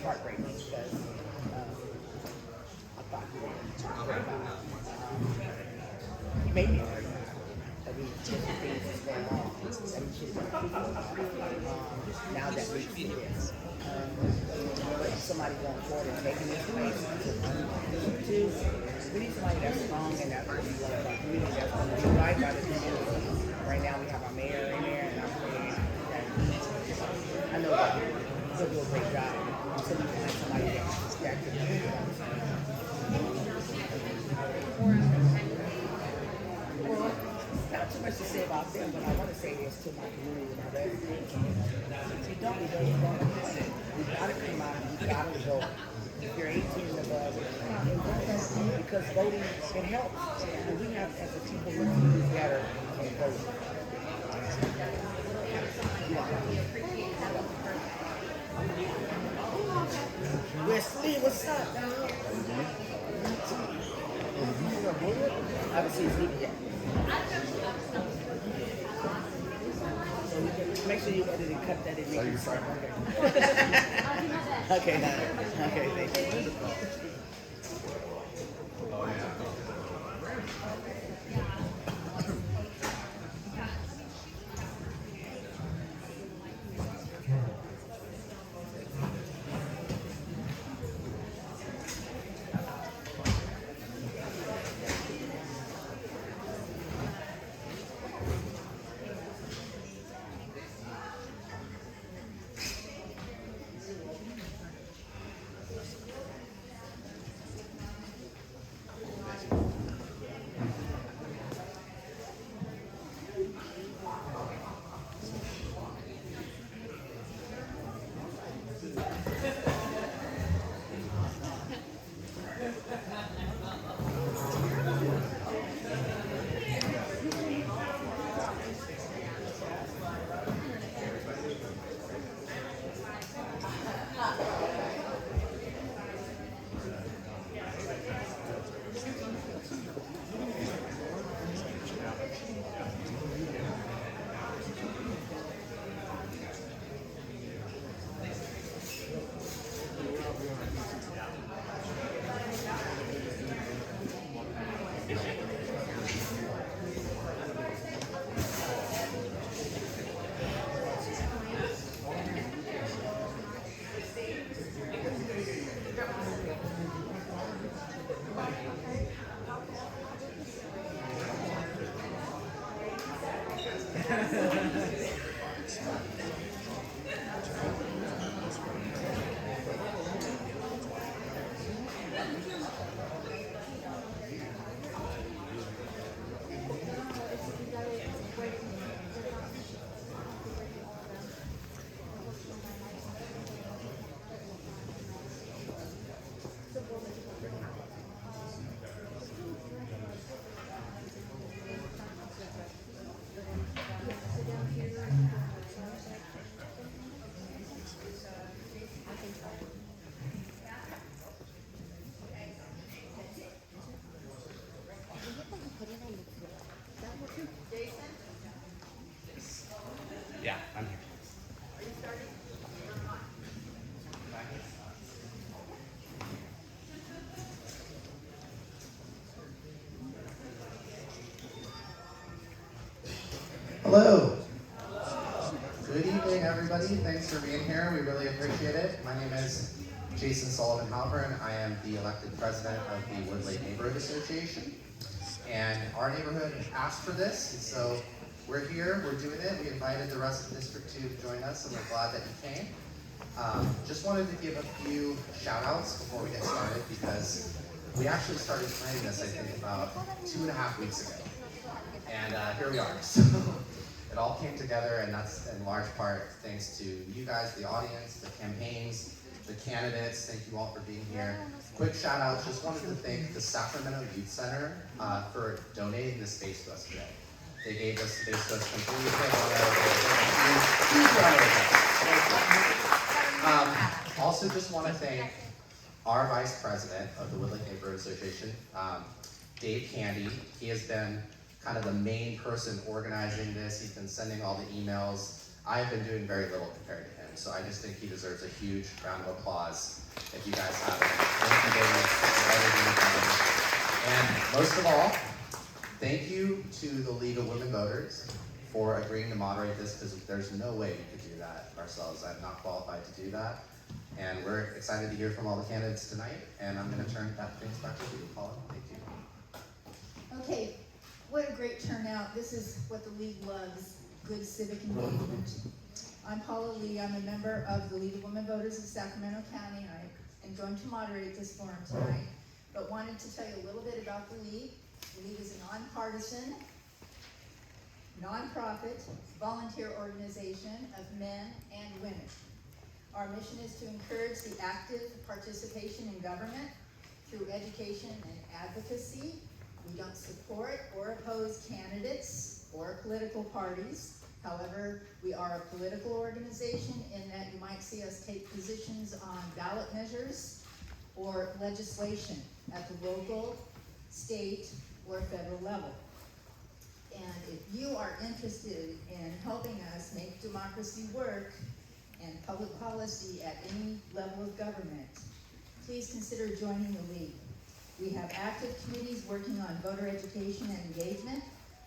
heartbreaking because I thought he was 35. He made me 35. I mean, different things is going on. I mean, she's now that leads to this. Somebody going forward and taking this place to we need somebody that's strong and that's really like really that's going to be right by the community. Right now we have our mayor in there and I'm saying that I know that he'll do a great job until we find somebody that can do it. Well, not too much to say about them, but I want to say this to my community and my residents. We don't. We gotta come out and we gotta vote. If you're 18 and above, come out and vote. Because voting, it helps. And we have, as a people, we can do better and vote. Wesley, what's up, dog? I haven't seen Steve yet. Make sure you edit and cut that in. Make it start. Okay, thank you. Oh, yeah. Yeah, I'm here. Hello. Good evening, everybody. Thanks for being here. We really appreciate it. My name is Jason Sullivan Halpern. I am the elected president of the Woodlake Neighborhood Association. And our neighborhood asked for this, and so we're here, we're doing it. We invited the rest of the district to join us, and we're glad that you came. Just wanted to give a few shout outs before we get started, because we actually started planning this, I think, about 2.5 weeks ago. And here we are. So it all came together, and that's in large part thanks to you guys, the audience, the campaigns, the candidates. Thank you all for being here. Quick shout out, just wanted to thank the Sacramento Youth Center for donating this space to us today. They gave us space to us completely. Also just want to thank our vice president of the Woodlake Neighborhood Association, Dave Candy. He has been kind of the main person organizing this. He's been sending all the emails. I've been doing very little compared to him, so I just think he deserves a huge round of applause if you guys have any. And most of all, thank you to the League of Women Voters for agreeing to moderate this, because there's no way we could do that ourselves. I'm not qualified to do that. And we're excited to hear from all the candidates tonight, and I'm going to turn things back to you, Paula. Thank you. Okay, what a great turnout. This is what the League loves, good civic engagement. I'm Paula Lee. I'm a member of the League of Women Voters of Sacramento County, and I am going to moderate this forum tonight, but wanted to tell you a little bit about the League. The League is a nonpartisan, nonprofit, volunteer organization of men and women. Our mission is to encourage the active participation in government through education and advocacy. We don't support or oppose candidates or political parties. However, we are a political organization in that you might see us take positions on ballot measures or legislation at the local, state, or federal level. And if you are interested in helping us make democracy work and public policy at any level of government, please consider joining the League. We have active committees working on voter education and engagement,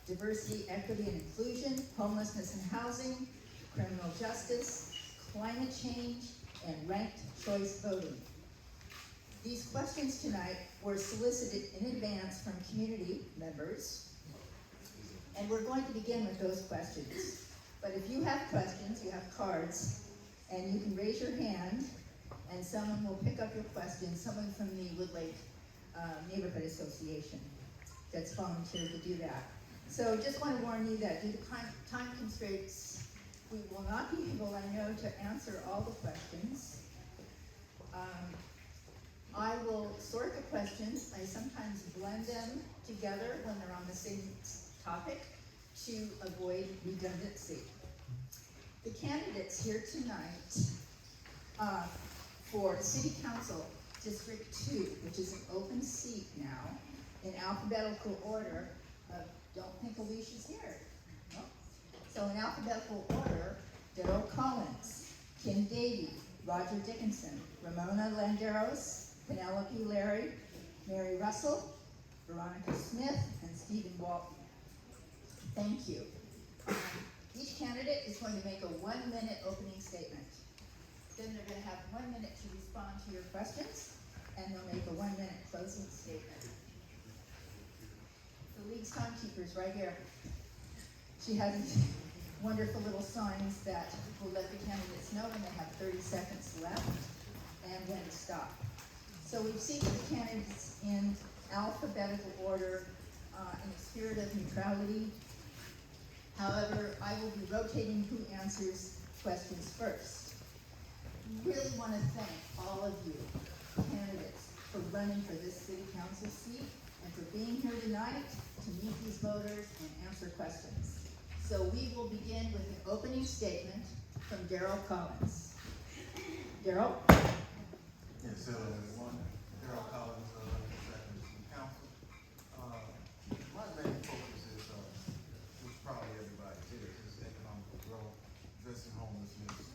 diversity, equity, and inclusion, homelessness and housing, criminal justice, climate change, and ranked choice voting. These questions tonight were solicited in advance from community members, and we're going to begin with those questions. But if you have questions, you have cards, and you can raise your hand, and someone will pick up your question, someone from the Woodlake Neighborhood Association that's volunteered to do that. So just want to warn you that due to time constraints, we will not be able, I know, to answer all the questions. I will sort the questions. I sometimes blend them together when they're on the same topic to avoid redundancy. The candidates here tonight for City Council District 2, which is an open seat now, in alphabetical order. Don't think Alicia's here. No. So in alphabetical order, Daryl Collins, Kim Davie, Roger Dickinson, Ramona Landeros, Penelope Larry, Mary Russell, Veronica Smith, and Stephen Walton. Thank you. Each candidate is going to make a 1-minute opening statement. Then they're going to have 1 minute to respond to your questions, and they'll make a 1-minute closing statement. The League's timekeeper's right here. She has these wonderful little signs that will let the candidates know when they have 30 seconds left and when to stop. So we've seated the candidates in alphabetical order in a spirit of neutrality. However, I will be rotating who answers questions first. Really want to thank all of you candidates for running for this city council seat and for being here tonight to meet these voters and answer questions. So we will begin with an opening statement from Daryl Collins. Daryl? Yes, hello everyone. Daryl Collins, Sacramento City Council. My main focus is, which probably everybody is economical growth, addressing homelessness,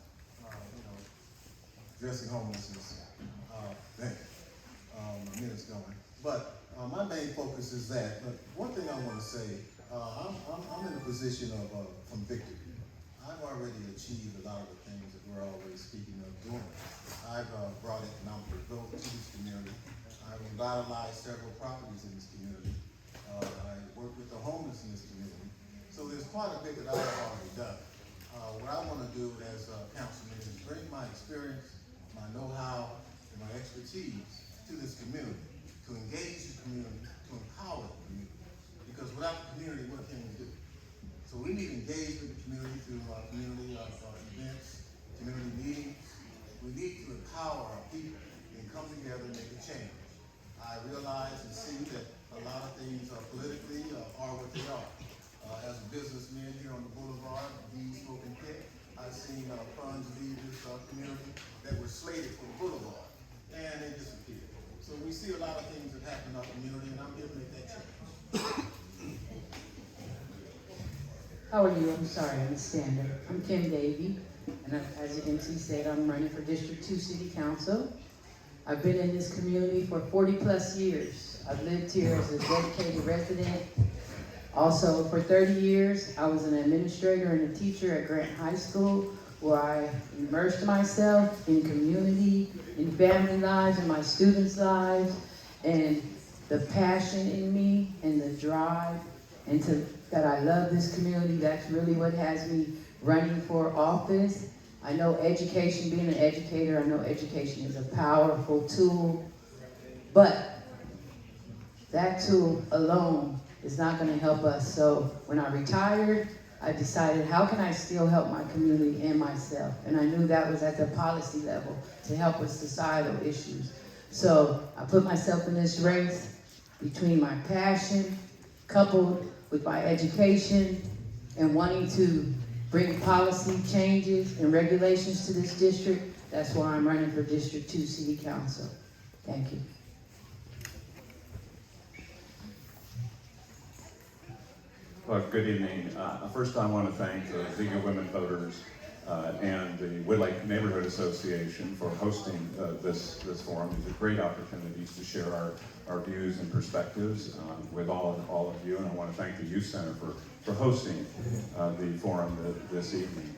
addressing homelessness. My minute's going. But my main focus is that. But one thing I want to say, I'm in a position of from victory. I've already achieved a lot of the things that we're always speaking of doing. I've brought economic growth to this community. I've revitalized several properties in this community. I work with the homeless in this community. So there's quite a bit that I've already done. What I want to do as a councilman is bring my experience, my know-how, and my expertise to this community, to engage the community, to empower the community. Because without the community, what can we do? So we need to engage with the community through community events, community meetings. We need to empower our people and come together and make a change. I realize and see that a lot of things politically are what they are. As a businessman here on the boulevard, the Smoking Pit, I've seen funds leave this community that were slated for the boulevard, and they disappeared. So we see a lot of things that happen in our community, and I'm here to make that change. How are you? I'm sorry, I'm standing. I'm Kim Davie, and as you can see, I'm running for District 2 City Council. I've been in this community for 40 plus years. I've lived here as a dedicated resident. Also, for 30 years, I was an administrator and a teacher at Grant High School, where I immersed myself in community, in family lives, in my students' lives, and the passion in me and the drive and that I love this community. That's really what has me running for office. I know education, being an educator, I know education is a powerful tool, but that tool alone is not going to help us. So when I retired, I decided, how can I still help my community and myself? And I knew that was at the policy level to help with societal issues. So I put myself in this race between my passion, coupled with my education, and wanting to bring policy changes and regulations to this district. That's why I'm running for District 2 City Council. Thank you. Well, good evening. First, I want to thank the League of Women Voters and the Woodlake Neighborhood Association for hosting this forum. These are great opportunities to share our views and perspectives with all of you, and I want to thank the Youth Center for hosting the forum this evening.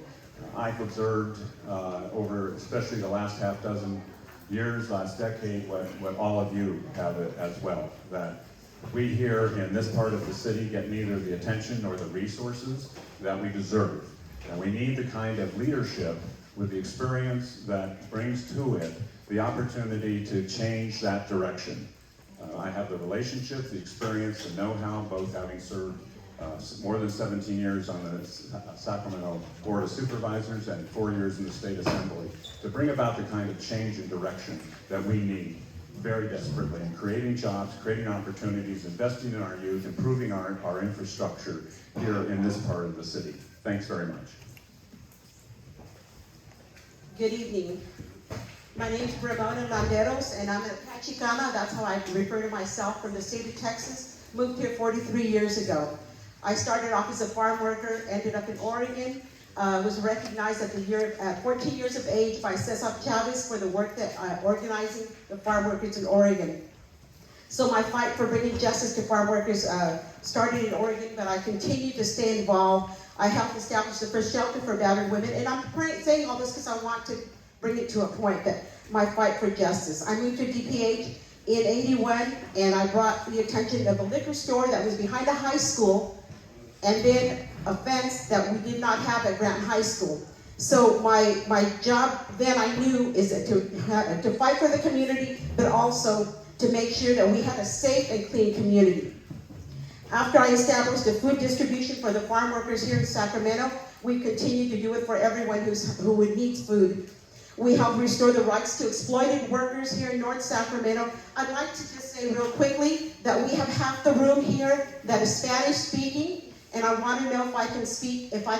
I've observed over especially the last half dozen years, last decade, what all of you have as well, that we here in this part of the city get neither the attention nor the resources that we deserve. And we need the kind of leadership with the experience that brings to it the opportunity to change that direction. I have the relationships, the experience, the know-how, both having served more than 17 years on the Sacramento Board of Supervisors and 4 years in the State Assembly to bring about the kind of change and direction that we need very desperately in creating jobs, creating opportunities, investing in our youth, improving our infrastructure here in this part of the city. Thanks very much. Good evening. My name is Ramona Landeros, and I'm a Chicana. That's how I refer to myself, from the state of Texas. Moved here 43 years ago. I started off as a farm worker, ended up in Oregon, was recognized at 14 years of age by Cesar Chavez for the work that organizing the farm workers in Oregon. So my fight for bringing justice to farm workers started in Oregon, but I continued to stay involved. I helped establish the first shelter for battered women, and I'm saying all this because I want to bring it to a point that my fight for justice. I moved to DPH in '81, and I brought the attention of a liquor store that was behind a high school, and then a fence that we did not have at Grant High School. So my job then, I knew, is to fight for the community, but also to make sure that we had a safe and clean community. After I established the food distribution for the farm workers here in Sacramento, we continue to do it for everyone who would need food. We help restore the rights to exploited workers here in North Sacramento. I'd like to just say real quickly that we have half the room here that is Spanish speaking. And I want to know if I can speak, can I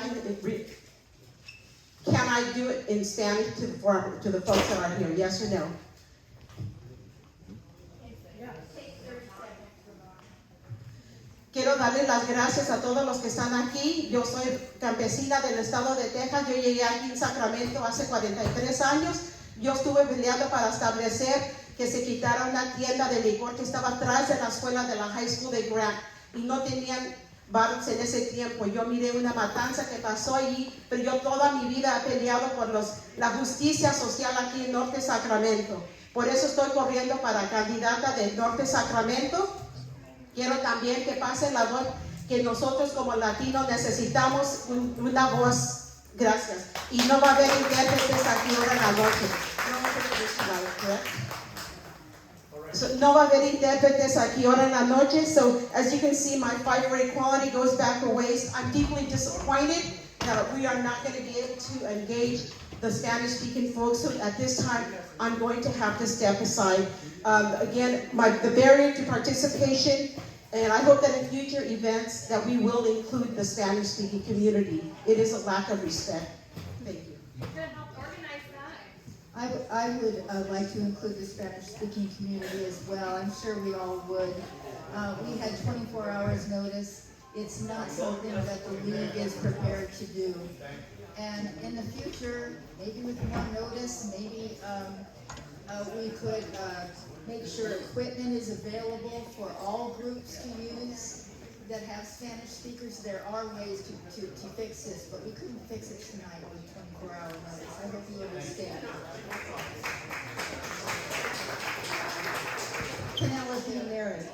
do it in Spanish to the folks that are here, yes or no? Quiero darle las gracias a todos los que están aquí. Yo soy campesina del estado de Texas. Yo llegué aquí en Sacramento hace 43 años. Yo estuve peleando para establecer que se quitara una tienda de licor que estaba atrás de la escuela de la High School de Grant. Y no tenían bares en ese tiempo. Yo miré una matanza que pasó allí, pero yo toda mi vida he peleado por la justicia social aquí en Norte Sacramento. Por eso estoy corriendo para candidata del Norte Sacramento. Quiero también que pase la voz, que nosotros como latinos necesitamos una voz. Gracias. Y no va a haber intérpretes aquí ahora en la noche. No va a haber intérpretes aquí ahora en la noche. So as you can see, my fight for equality goes back a ways. I'm deeply disappointed that we are not going to be able to engage the Spanish-speaking folks. So at this time, I'm going to have to step aside. Again, the barrier to participation, and I hope that in future events that we will include the Spanish-speaking community. It is a lack of respect. Thank you. You can help organize that. I would like to include the Spanish-speaking community as well. I'm sure we all would. We had 24 hours notice. It's not something that the league is prepared to do. And in the future, maybe with more notice, maybe We could make sure equipment is available for all groups to use that have Spanish speakers. There are ways to fix this, but we couldn't fix it tonight with 24-hour notice. I hope you understand. Penelope Larry.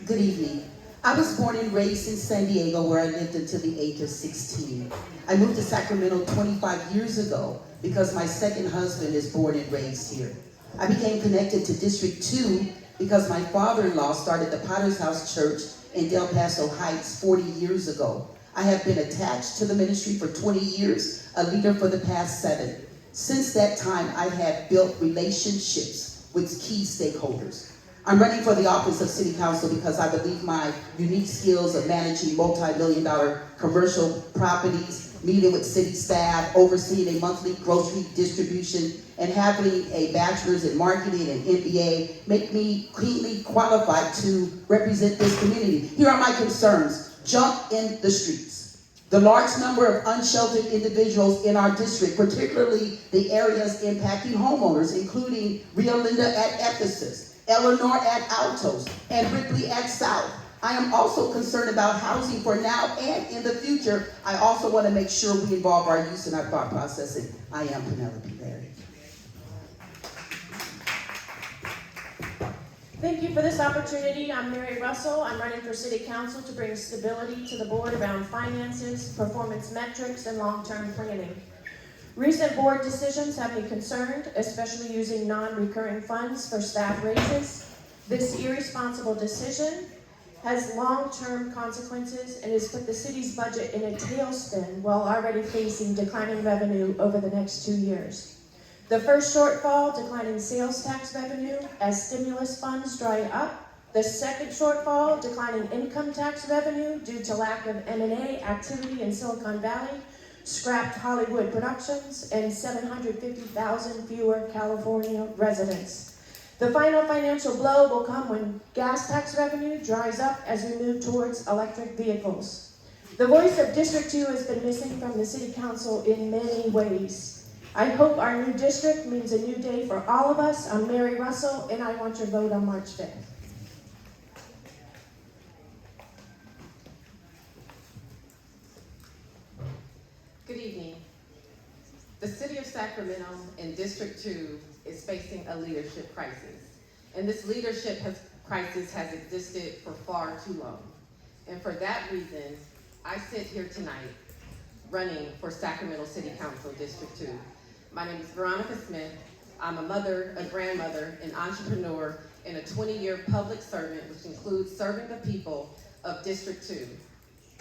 Good evening. I was born and raised in San Diego, where I lived until the age of 16. I moved to Sacramento 25 years ago because my second husband is born and raised here. I became connected to District 2 because my father-in-law started the Potter's House Church in Del Paso Heights 40 years ago. I have been attached to the ministry for 20 years, a leader for the past 7. Since that time, I have built relationships with key stakeholders. I'm running for the office of City Council because I believe my unique skills of managing multi-million-dollar commercial properties, meeting with city staff, overseeing a monthly grocery distribution, and having a bachelor's in marketing and MBA make me keenly qualified to represent this community. Here are my concerns. Junk in the streets. The large number of unsheltered individuals in our district, particularly the areas impacting homeowners, including Rio Linda at Ephesus, Eleanor at Altos, and Ripley at South. I am also concerned about housing for now and in the future. I also want to make sure we involve our youth in our thought processing. I am Penelope Larry. Thank you for this opportunity. I'm Mary Russell. I'm running for City Council to bring stability to the board around finances, performance metrics, and long-term planning. Recent board decisions have me concerned, especially using non-recurring funds for staff raises. This irresponsible decision has long-term consequences and has put the city's budget in a tailspin while already facing declining revenue over the next 2 years. The first shortfall, declining sales tax revenue as stimulus funds dry up. The second shortfall, declining income tax revenue due to lack of M&A activity in Silicon Valley, scrapped Hollywood productions, and 750,000 fewer California residents. The final financial blow will come when gas tax revenue dries up as we move towards electric vehicles. The voice of District 2 has been missing from the City Council in many ways. I hope our new district means a new day for all of us. I'm Mary Russell, and I want your vote on March 5th. Good evening. The City of Sacramento and District 2 is facing a leadership crisis. And this leadership crisis has existed for far too long. And for that reason, I sit here tonight running for Sacramento City Council District 2. My name is Veronica Smith. I'm a mother, a grandmother, an entrepreneur, and a 20-year public servant, which includes serving the people of District 2.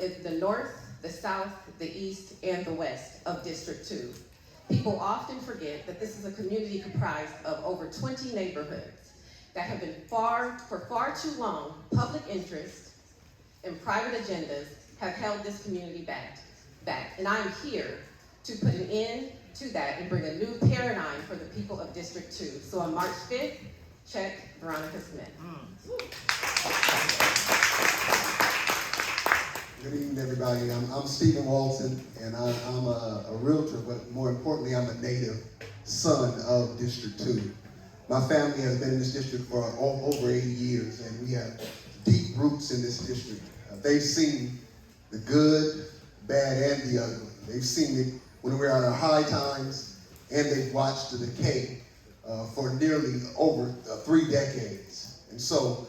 In the north, the south, the east, and the west of District 2. People often forget that this is a community comprised of over 20 neighborhoods that have been for far too long, public interest and private agendas have held this community back. And I am here to put an end to that and bring a new paradigm for the people of District 2. So on March 5th, check Veronica Smith. Good evening, everybody. I'm Stephen Walton, and I'm a realtor, but more importantly, I'm a native son of District 2. My family has been in this district for over 80 years, and we have deep roots in this district. They've seen the good, bad, and the ugly. They've seen it when we're at our high times, and they've watched the decay for nearly over 3 decades. And so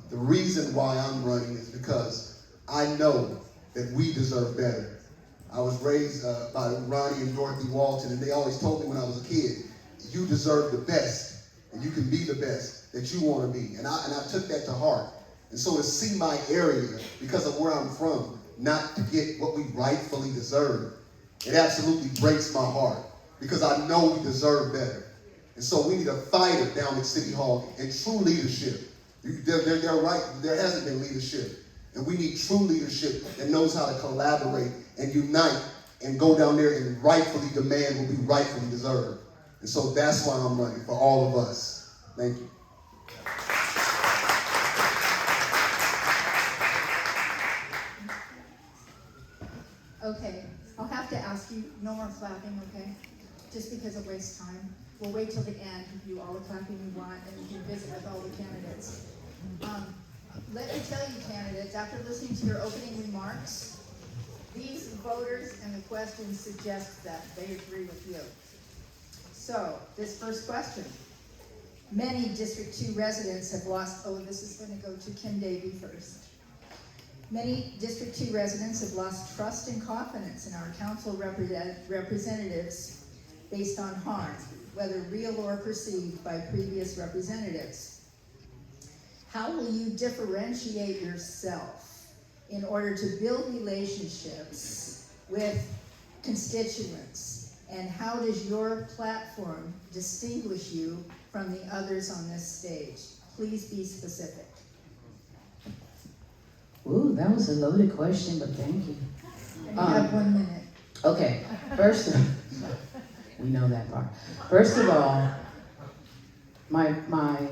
the reason why I'm running is because I know that we deserve better. I was raised by Ronnie and Dorothy Walton, and they always told me when I was a kid, you deserve the best, and you can be the best that you want to be. And I took that to heart. And so to see my area, because of where I'm from, not to get what we rightfully deserve, it absolutely breaks my heart, because I know we deserve better. And so we need a fighter down at City Hall and true leadership. They're right, there hasn't been leadership. And we need true leadership that knows how to collaborate and unite and go down there and rightfully demand what we rightfully deserve. And so that's why I'm running, for all of us. Thank you. Okay, I'll have to ask you, no more clapping, okay? Just because it wastes time. we'll wait till the end, give you all the clapping you want, and you can visit with all the candidates. Let me tell you, candidates, after listening to your opening remarks, these voters and the questions suggest that they agree with you. So, this first question. Many District 2 residents have lost, this is going to go to Kim Davie first. Many District 2 residents have lost trust and confidence in our council representatives based on harm, whether real or perceived by previous representatives. How will you differentiate yourself in order to build relationships with constituents? And how does your platform distinguish you from the others on this stage? Please be specific. Ooh, that was a loaded question, but thank you. And you have 1 minute. Okay, first, we know that part. First of all, my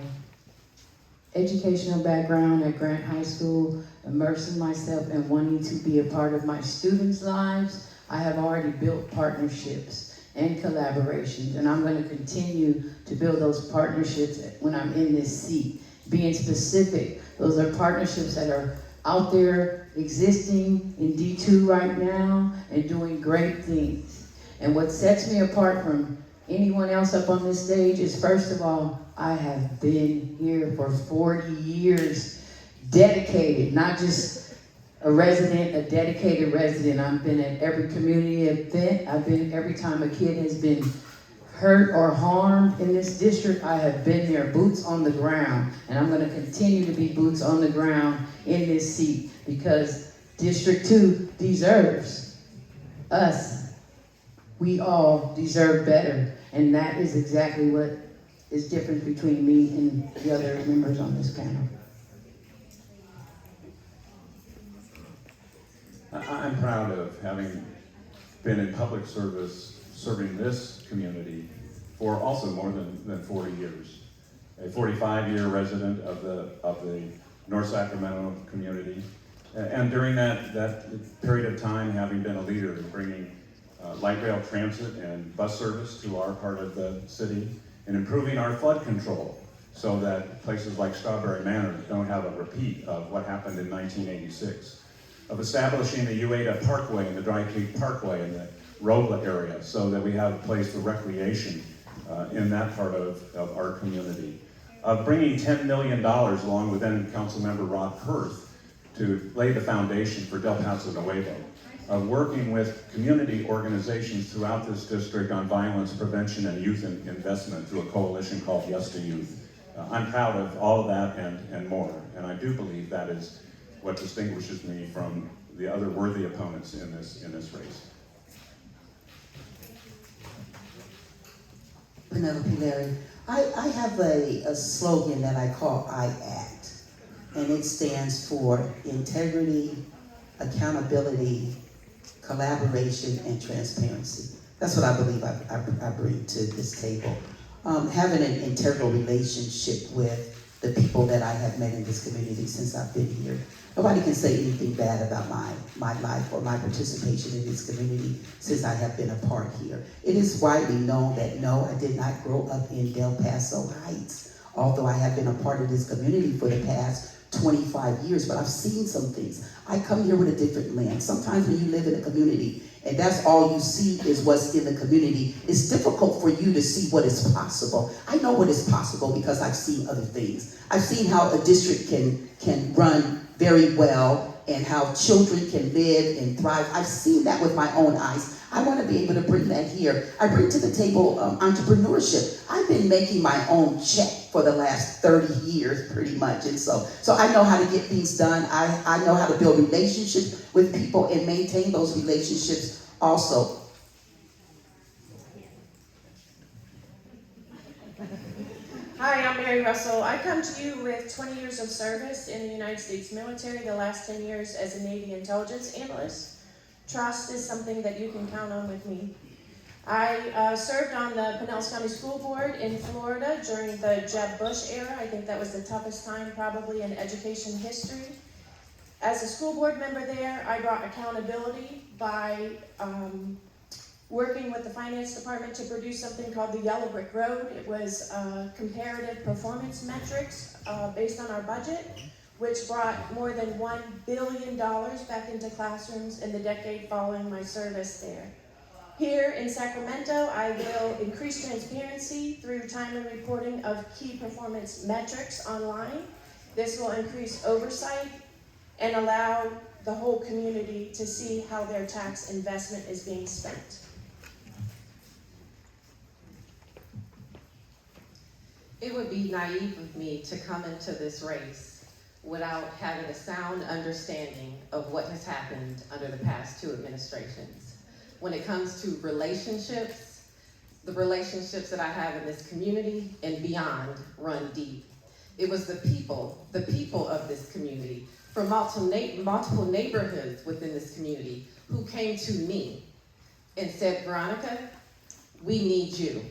educational background at Grant High School, immersing myself in wanting to be a part of my students' lives, I have already built partnerships and collaborations, and I'm going to continue to build those partnerships when I'm in this seat. Being specific, those are partnerships that are out there existing in D2 right now and doing great things. And what sets me apart from anyone else up on this stage is, first of all, I have been here for 40 years, dedicated, not just a resident, a dedicated resident. I've been at every community event. I've been every time a kid has been hurt or harmed in this district. I have been there, boots on the ground, and I'm going to continue to be boots on the ground in this seat because District 2 deserves us. We all deserve better, and that is exactly what is different between me and the other members on this panel. I'm proud of having been in public service, serving this community for also more than 40 years. A 45-year resident of the North Sacramento community. And during that period of time, having been a leader in bringing light rail transit and bus service to our part of the city, and improving our flood control so that places like Strawberry Manor don't have a repeat of what happened in 1986. Of establishing the Ueda Parkway and the Dry Creek Parkway in the Robla area so that we have a place for recreation in that part of our community. Of bringing $10 million along with then Councilmember Rob Kurth to lay the foundation for Del Paso Nuevo. Of working with community organizations throughout this district on violence prevention and youth investment through a coalition called Yes to Youth. I'm proud of all of that and more, and I do believe that is what distinguishes me from the other worthy opponents in this race. Penelope Larry, I have a slogan that I call I ACT, and it stands for integrity, accountability, collaboration, and transparency. That's what I believe I bring to this table. Having an integral relationship with the people that I have met in this community since I've been here. Nobody can say anything bad about my life or my participation in this community since I have been a part here. It is widely known that no, I did not grow up in Del Paso Heights, although I have been a part of this community for the past 25 years, but I've seen some things. I come here with a different lens. Sometimes when you live in a community and that's all you see is what's in the community, it's difficult for you to see what is possible. I know what is possible because I've seen other things. I've seen how a district can run very well and how children can live and thrive. I've seen that with my own eyes. I want to be able to bring that here. I bring to the table entrepreneurship. I've been making my own check for the last 30 years, pretty much. And so I know how to get things done. I know how to build relationships with people and maintain those relationships also. Hi, I'm Mary Russell. I come to you with 20 years of service in the United States military, the last 10 years as a Navy intelligence analyst. Trust is something that you can count on with me. I served on the Pinellas County School Board in Florida during the Jeb Bush era. I think that was the toughest time probably in education history. As a school board member there, I brought accountability by working with the finance department to produce something called the Yellow Brick Road. It was comparative performance metrics based on our budget, which brought more than $1 billion back into classrooms in the decade following my service there. Here in Sacramento, I will increase transparency through timely reporting of key performance metrics online. This will increase oversight and allow the whole community to see how their tax investment is being spent. It would be naive of me to come into this race without having a sound understanding of what has happened under the past 2 administrations. When it comes to relationships, the relationships that I have in this community and beyond run deep. It was the people of this community, from multiple neighborhoods within this community, who came to me and said, Veronica, we need you.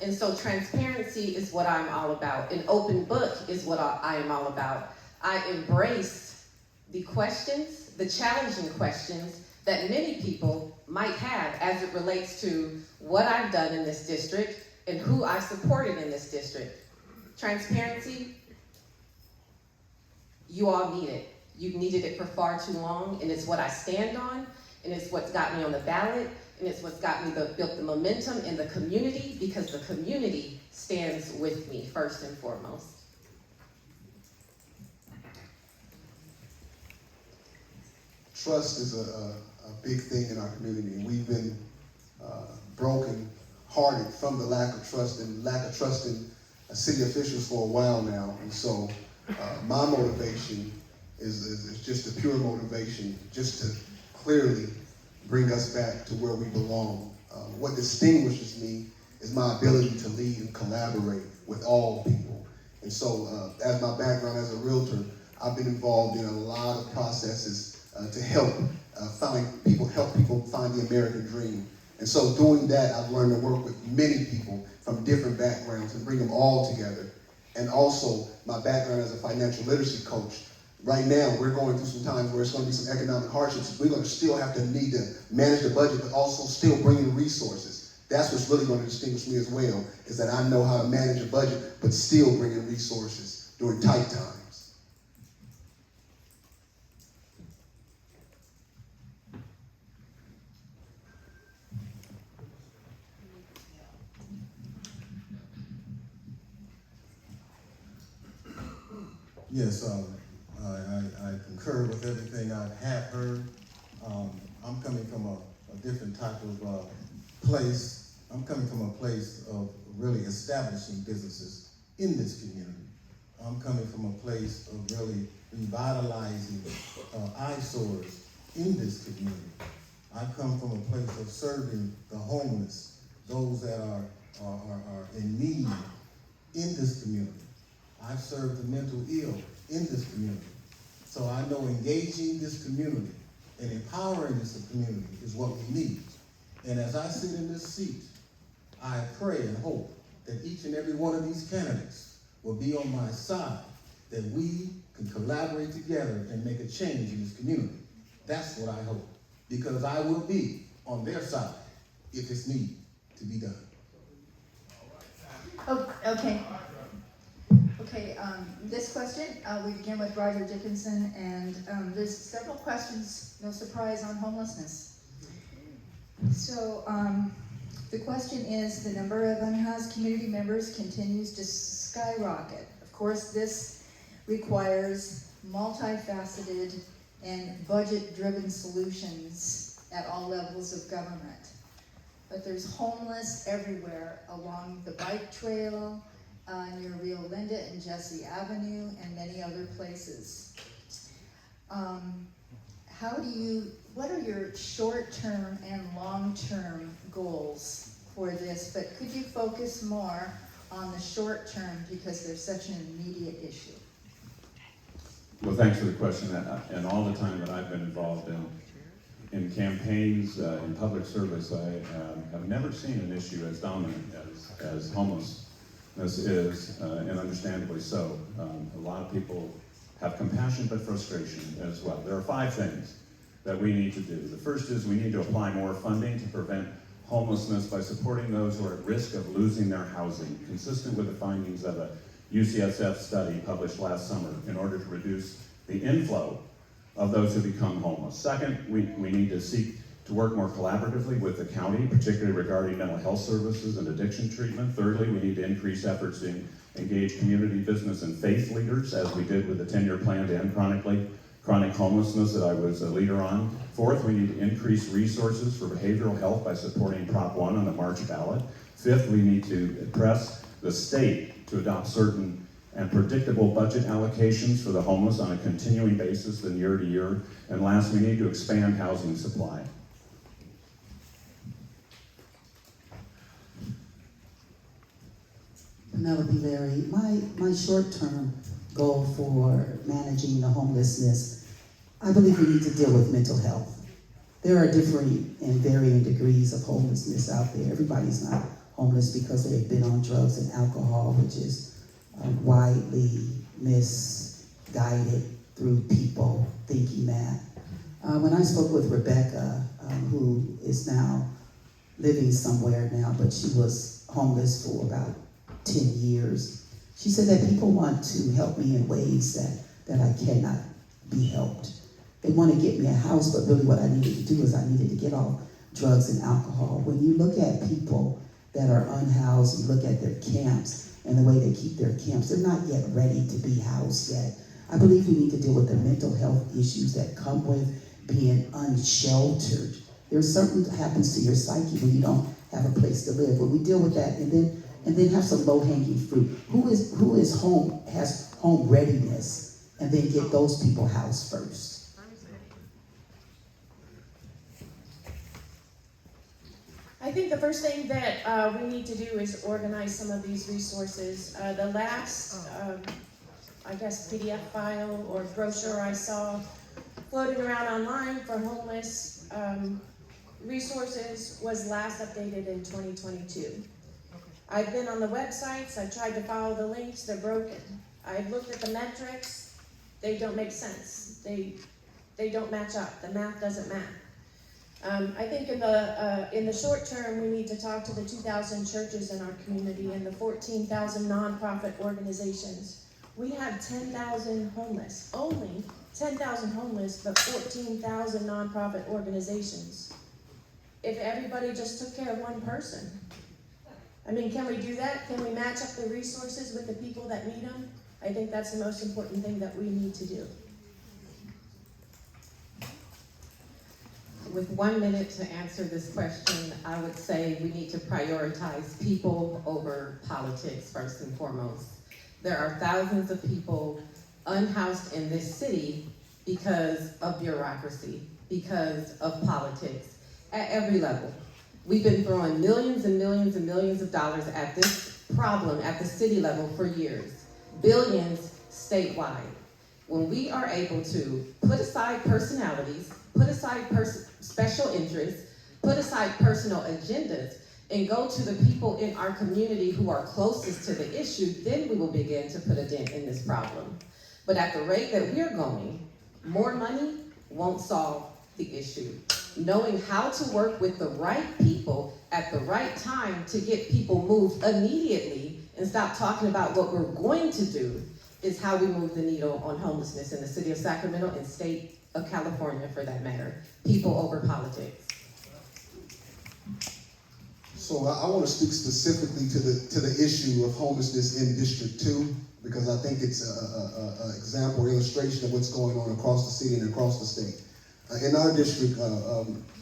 And so transparency is what I'm all about. An open book is what I am all about. I embrace the questions, the challenging questions that many people might have as it relates to what I've done in this district and who I supported in this district. Transparency, you all need it. You've needed it for far too long, and it's what I stand on, and it's what's got me on the ballot, and it's what's got me built the momentum in the community, because the community stands with me first and foremost. Trust is a big thing in our community, and we've been broken hearted from the lack of trust in city officials for a while now. And so my motivation is just a pure motivation, just to clearly bring us back to where we belong. What distinguishes me is my ability to lead and collaborate with all people. And so as my background as a realtor, I've been involved in a lot of processes to help people find the American dream. And so doing that, I've learned to work with many people from different backgrounds and bring them all together. And also my background as a financial literacy coach. Right now, we're going through some times where it's going to be some economic hardships. We're going to still have to need to manage the budget, but also still bring in resources. That's what's really going to distinguish me as well, is that I know how to manage a budget, but still bring in resources during tight times. Yes, I concur with everything I have heard. I'm coming from a different type of place. I'm coming from a place of really establishing businesses in this community. I'm coming from a place of really revitalizing eyesores in this community. I come from a place of serving the homeless, those that are in need in this community. I've served the mental ill in this community. So I know engaging this community and empowering this community is what we need. And as I sit in this seat, I pray and hope that each and every one of these candidates will be on my side, that we can collaborate together and make a change in this community. That's what I hope, because I will be on their side if it's needed to be done. Oh, okay. Okay, this question, we begin with Roger Dickinson, and there's several questions, no surprise, on homelessness. So the question is, the number of unhoused community members continues to skyrocket. Of course, this requires multifaceted and budget-driven solutions at all levels of government. But there's homeless everywhere along the bike trail, near Rio Linda and Jesse Avenue, and many other places. What are your short-term and long-term goals for this? But could you focus more on the short term, because there's such an immediate issue? Well, thanks for the question. And all the time that I've been involved in campaigns, in public service, I have never seen an issue as dominant as homelessness is, and understandably so. A lot of people have compassion but frustration as well. There are 5 things that we need to do. The first is we need to apply more funding to prevent homelessness by supporting those who are at risk of losing their housing, consistent with the findings of a UCSF study published last summer, in order to reduce the inflow of those who become homeless. Second, we need to seek to work more collaboratively with the county, particularly regarding mental health services and addiction treatment. Thirdly, we need to increase efforts to engage community, business, and faith leaders, as we did with the 10-year plan to end chronic homelessness that I was a leader on. Fourth, we need to increase resources for behavioral health by supporting Prop 1 on the March ballot. Fifth, we need to press the state to adopt certain and predictable budget allocations for the homeless on a continuing basis than year to year. And last, we need to expand housing supply. Penelope Larry, my short-term goal for managing the homelessness, I believe we need to deal with mental health. There are differing and varying degrees of homelessness out there. Everybody's not homeless because they've been on drugs and alcohol, which is widely misguided through people thinking that. When I spoke with Rebecca, who is now living somewhere now, but she was homeless for about 10 years, she said that people want to help me in ways that I cannot be helped. They want to get me a house, but really what I needed to do is I needed to get off drugs and alcohol. When you look at people that are unhoused, you look at their camps and the way they keep their camps, they're not yet ready to be housed yet. I believe we need to deal with the mental health issues that come with being unsheltered. There's something that happens to your psyche when you don't have a place to live. When we deal with that and then have some low-hanging fruit. Who is home, has home readiness, and then get those people housed first. I think the first thing that we need to do is organize some of these resources. The last, I guess, PDF file or brochure I saw floating around online for homeless resources was last updated in 2022. I've been on the websites, I've tried to follow the links, they're broken. I've looked at the metrics, they don't make sense. They don't match up, the math doesn't match. I think in the short term, we need to talk to the 2,000 churches in our community and the 14,000 nonprofit organizations. We have 10,000 homeless, only 10,000 homeless, but 14,000 nonprofit organizations. If everybody just took care of one person, I mean, can we do that? Can we match up the resources with the people that need them? I think that's the most important thing that we need to do. With 1 minute to answer this question, I would say we need to prioritize people over politics first and foremost. There are thousands of people unhoused in this city because of bureaucracy, because of politics, at every level. We've been throwing millions and millions and millions of dollars at this problem at the city level for years, billions statewide. When we are able to put aside personalities, put aside special interests, put aside personal agendas, and go to the people in our community who are closest to the issue, then we will begin to put a dent in this problem. But at the rate that we're going, more money won't solve the issue. Knowing how to work with the right people at the right time to get people moved immediately and stop talking about what we're going to do is how we move the needle on homelessness in the city of Sacramento and state of California for that matter. People over politics. So I want to speak specifically to the issue of homelessness in District 2, because I think it's an example or illustration of what's going on across the city and across the state. In our district,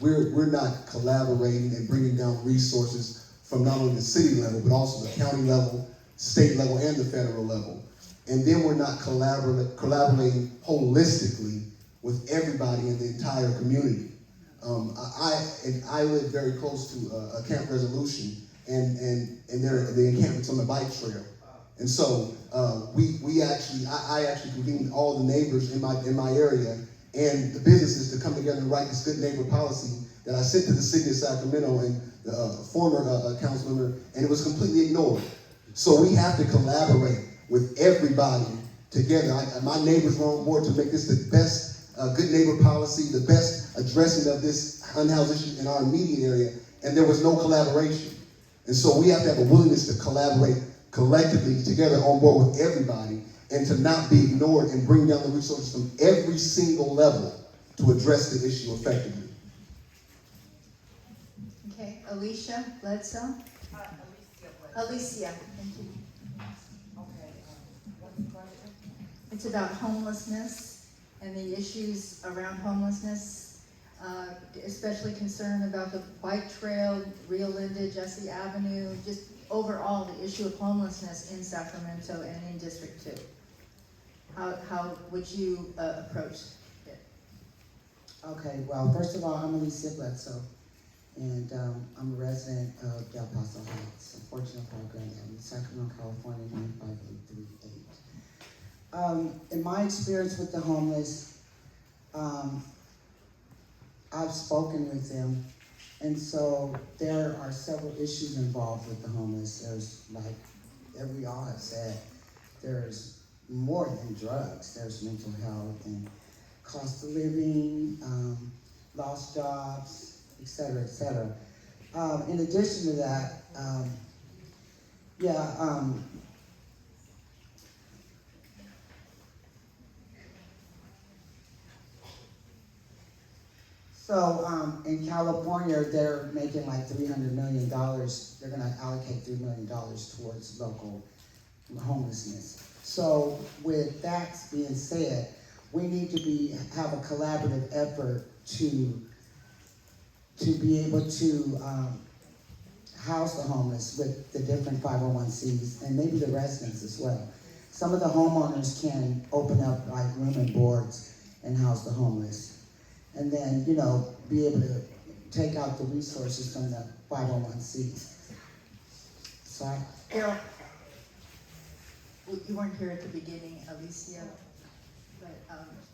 we're not collaborating and bringing down resources from not only the city level, but also the county level, state level, and the federal level. And then we're not collaborating holistically with everybody in the entire community. I live very close to Camp Resolution, and the encampment's on the bike trail. And so I actually convened all the neighbors in my area and the businesses to come together and write this good neighbor policy that I sent to the city of Sacramento and the former council member, and it was completely ignored. So we have to collaborate with everybody together. My neighbors were on board to make this the best good neighbor policy, the best addressing of this unhoused issue in our immediate area, and there was no collaboration. And so we have to have a willingness to collaborate collectively together on board with everybody, and to not be ignored and bring down the resources from every single level to address the issue effectively. Okay, Alicia Bledsoe? Alicia, thank you. It's about homelessness and the issues around homelessness, especially concerned about the bike trail, Rio Linda, Jesse Avenue, just overall the issue of homelessness in Sacramento and in District 2. How would you approach it? Okay, well, first of all, I'm Alicia Bledsoe, and I'm a resident of Del Paso Heights, unfortunately, Grand Avenue, Sacramento, California, 95838. In my experience with the homeless, I've spoken with them, and so there are several issues involved with the homeless. There's, like we all have said, there's more than drugs. There's mental health and cost of living, lost jobs, et cetera, et cetera. In addition to that, so in California, they're making like $300 million. They're gonna allocate $3 million towards local homelessness. So with that being said, we need to have a collaborative effort to be able to house the homeless with the different 501c and maybe the residents as well. Some of the homeowners can open up like room and boards and house the homeless. And then, be able to take out the resources from the 501cs. So Daryl, you weren't here at the beginning, Alicia, but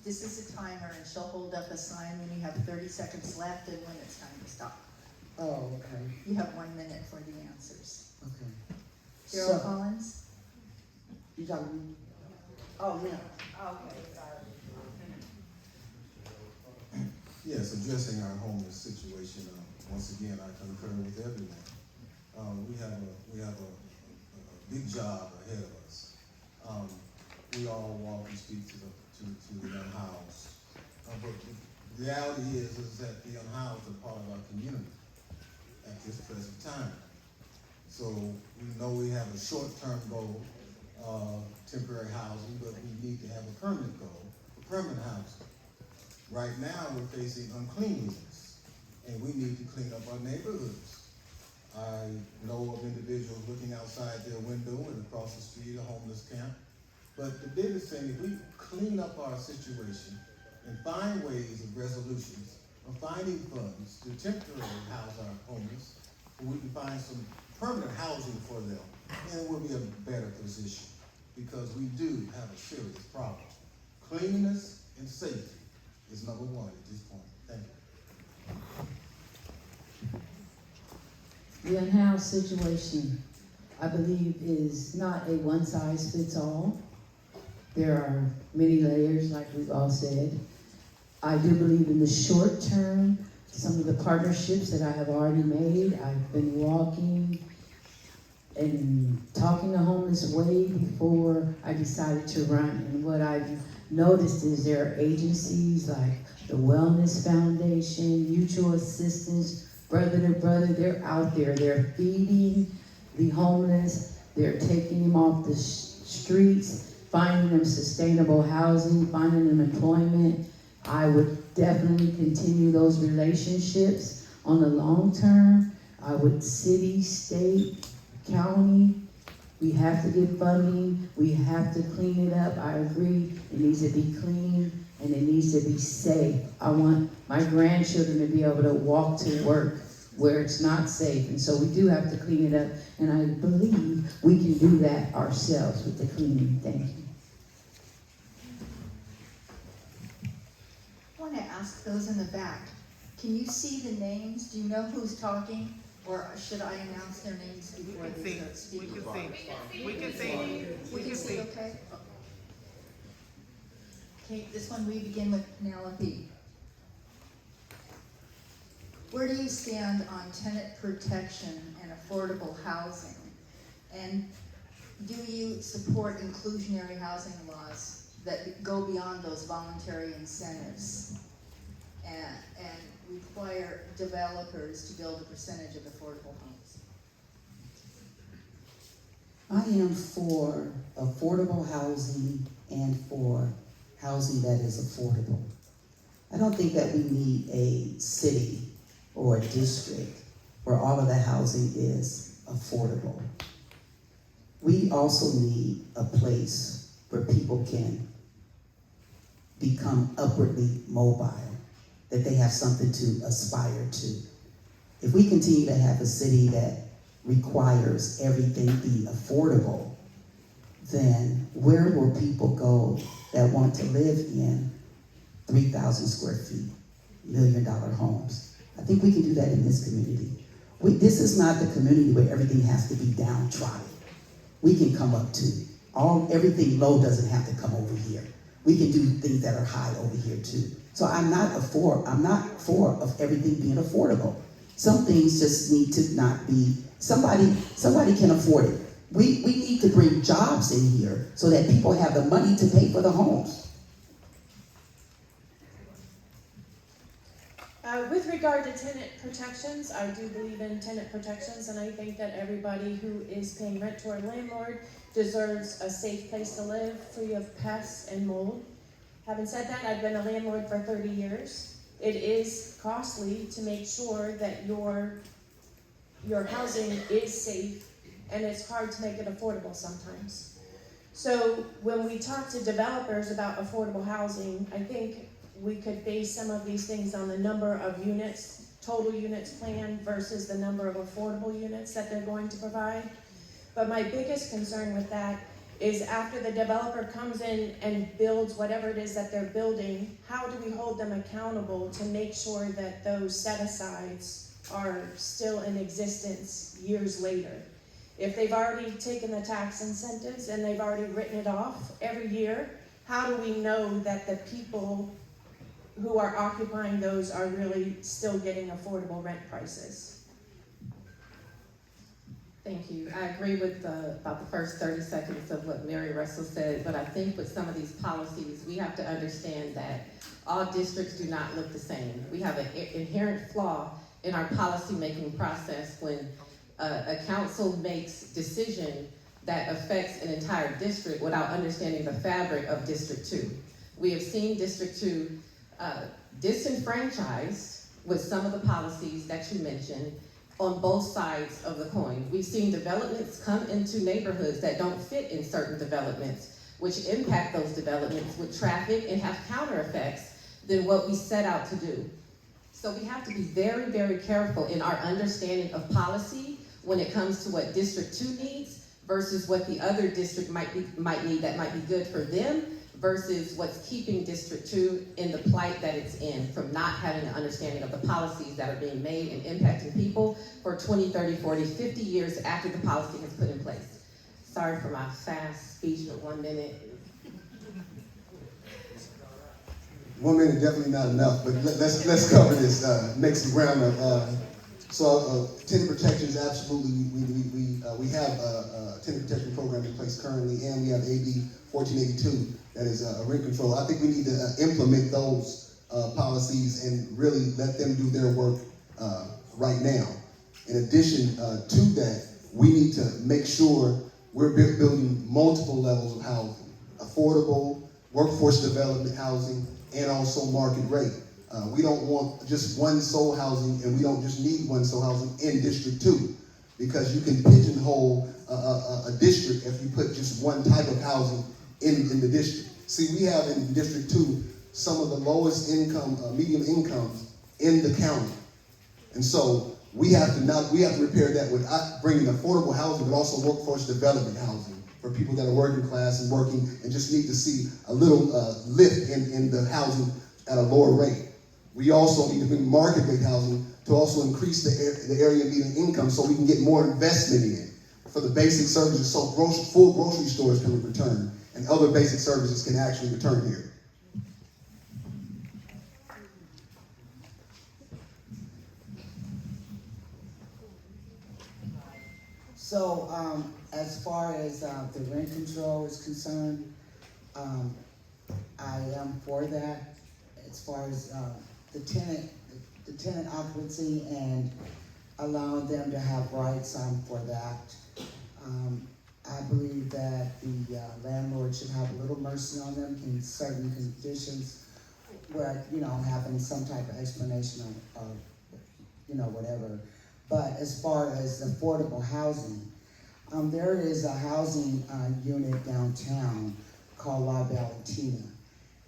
this is a timer, and she'll hold up a sign when you have 30 seconds left and when it's time to stop. Oh, okay. You have 1 minute for the answers. Okay. Daryl Collins? You got me? Oh, yeah. Okay, sorry. Yes, addressing our homeless situation. Once again, I concur with everyone. We have a big job ahead of us. We all walk and speak to the unhoused, but the reality is that the unhoused are part of our community at this present time. So we know we have a short-term goal, temporary housing, but we need to have a permanent goal for permanent housing. Right now, we're facing uncleanliness, and we need to clean up our neighborhoods. I know of individuals looking outside their window and across the street, a homeless camp. But the biggest thing, if we clean up our situation and find ways of resolutions, of finding funds to temporarily house our homeless, and we can find some permanent housing for them, then we'll be in a better position, because we do have a serious problem. Cleanliness and safety is number one at this point. Thank you. The unhoused situation, I believe, is not a one-size-fits-all. There are many layers, like we've all said. I do believe in the short term, some of the partnerships that I have already made. I've been walking and talking to homeless way before I decided to run. And what I've noticed is there are agencies like the Wellness Foundation, Mutual Assistance, Brother to Brother. They're out there. They're feeding the homeless. They're taking them off the streets, finding them sustainable housing, finding them employment. I would definitely continue those relationships on the long term. I would city, state, county. We have to get funding. We have to clean it up. I agree. It needs to be clean and it needs to be safe. I want my grandchildren to be able to walk to work where it's not safe. And so we do have to clean it up. And I believe we can do that ourselves with the cleaning. Thank you. I want to ask those in the back, can you see the names? Do you know who's talking? Or should I announce their names before they start speaking? We can see. We can see, okay? Okay, this one we begin with Penelope. Where do you stand on tenant protection and affordable housing? And do you support inclusionary housing laws that go beyond those voluntary incentives and require developers to build a percentage of affordable homes? I am for affordable housing and for housing that is affordable. I don't think that we need a city or a district where all of the housing is affordable. We also need a place where people can become upwardly mobile, that they have something to aspire to. If we continue to have a city that requires everything be affordable, then where will people go that want to live in 3,000 square feet, $1 million homes? I think we can do that in this community. This is not the community where everything has to be downtrodden. We can come up to everything low doesn't have to come over here. We can do things that are high over here too. So I'm not for of everything being affordable. Some things just need to not be, somebody can afford it. We need to bring jobs in here so that people have the money to pay for the homes. With regard to tenant protections, I do believe in tenant protections, and I think that everybody who is paying rent to our landlord deserves a safe place to live, free of pests and mold. Having said that, I've been a landlord for 30 years. It is costly to make sure that your housing is safe, and it's hard to make it affordable sometimes. So when we talk to developers about affordable housing, I think we could base some of these things on the number of units, total units planned versus the number of affordable units that they're going to provide. But my biggest concern with that is after the developer comes in and builds whatever it is that they're building, how do we hold them accountable to make sure that those set-asides are still in existence years later? If they've already taken the tax incentives and they've already written it off every year, how do we know that the people who are occupying those are really still getting affordable rent prices? Thank you. I agree with about the first 30 seconds of what Mary Russell said, but I think with some of these policies, we have to understand that all districts do not look the same. We have an inherent flaw in our policy-making process when a council makes decision that affects an entire district without understanding the fabric of District 2. We have seen District 2 disenfranchised with some of the policies that you mentioned on both sides of the coin. We've seen developments come into neighborhoods that don't fit in certain developments, which impact those developments with traffic and have counter effects than what we set out to do. So we have to be very, very careful in our understanding of policy when it comes to what District 2 needs versus what the other district might need that might be good for them versus what's keeping District 2 in the plight that it's in from not having an understanding of the policies that are being made and impacting people for 20, 30, 40, 50 years after the policy has put in place. Sorry for my fast speech, but 1 minute. 1 minute definitely not enough, but let's cover this, make some ground up. So tenant protections, absolutely, we have a tenant protection program in place currently, and we have AB 1482 that is rent control. I think we need to implement those policies and really let them do their work right now. In addition to that, we need to make sure we're building multiple levels of housing, affordable, workforce development housing, and also market rate. We don't want just one sole housing, and we don't just need one sole housing in District 2, because you can pigeonhole a district if you put just one type of housing in the district. See, we have in District 2 some of the lowest income, medium incomes in the county. And so we have to repair that with bringing affordable housing, but also workforce development housing for people that are working class and working and just need to see a little lift in the housing at a lower rate. We also need to bring market rate housing to also increase the area median income so we can get more investment in for the basic services, so full grocery stores can return and other basic services can actually return here. So, as far as the rent control is concerned, I am for that. As far as the tenant occupancy and allowing them to have rights, I'm for that. I believe that the landlord should have a little mercy on them in certain conditions where, having some type of explanation of whatever. But as far as affordable housing, there is a housing unit downtown called La Valentina,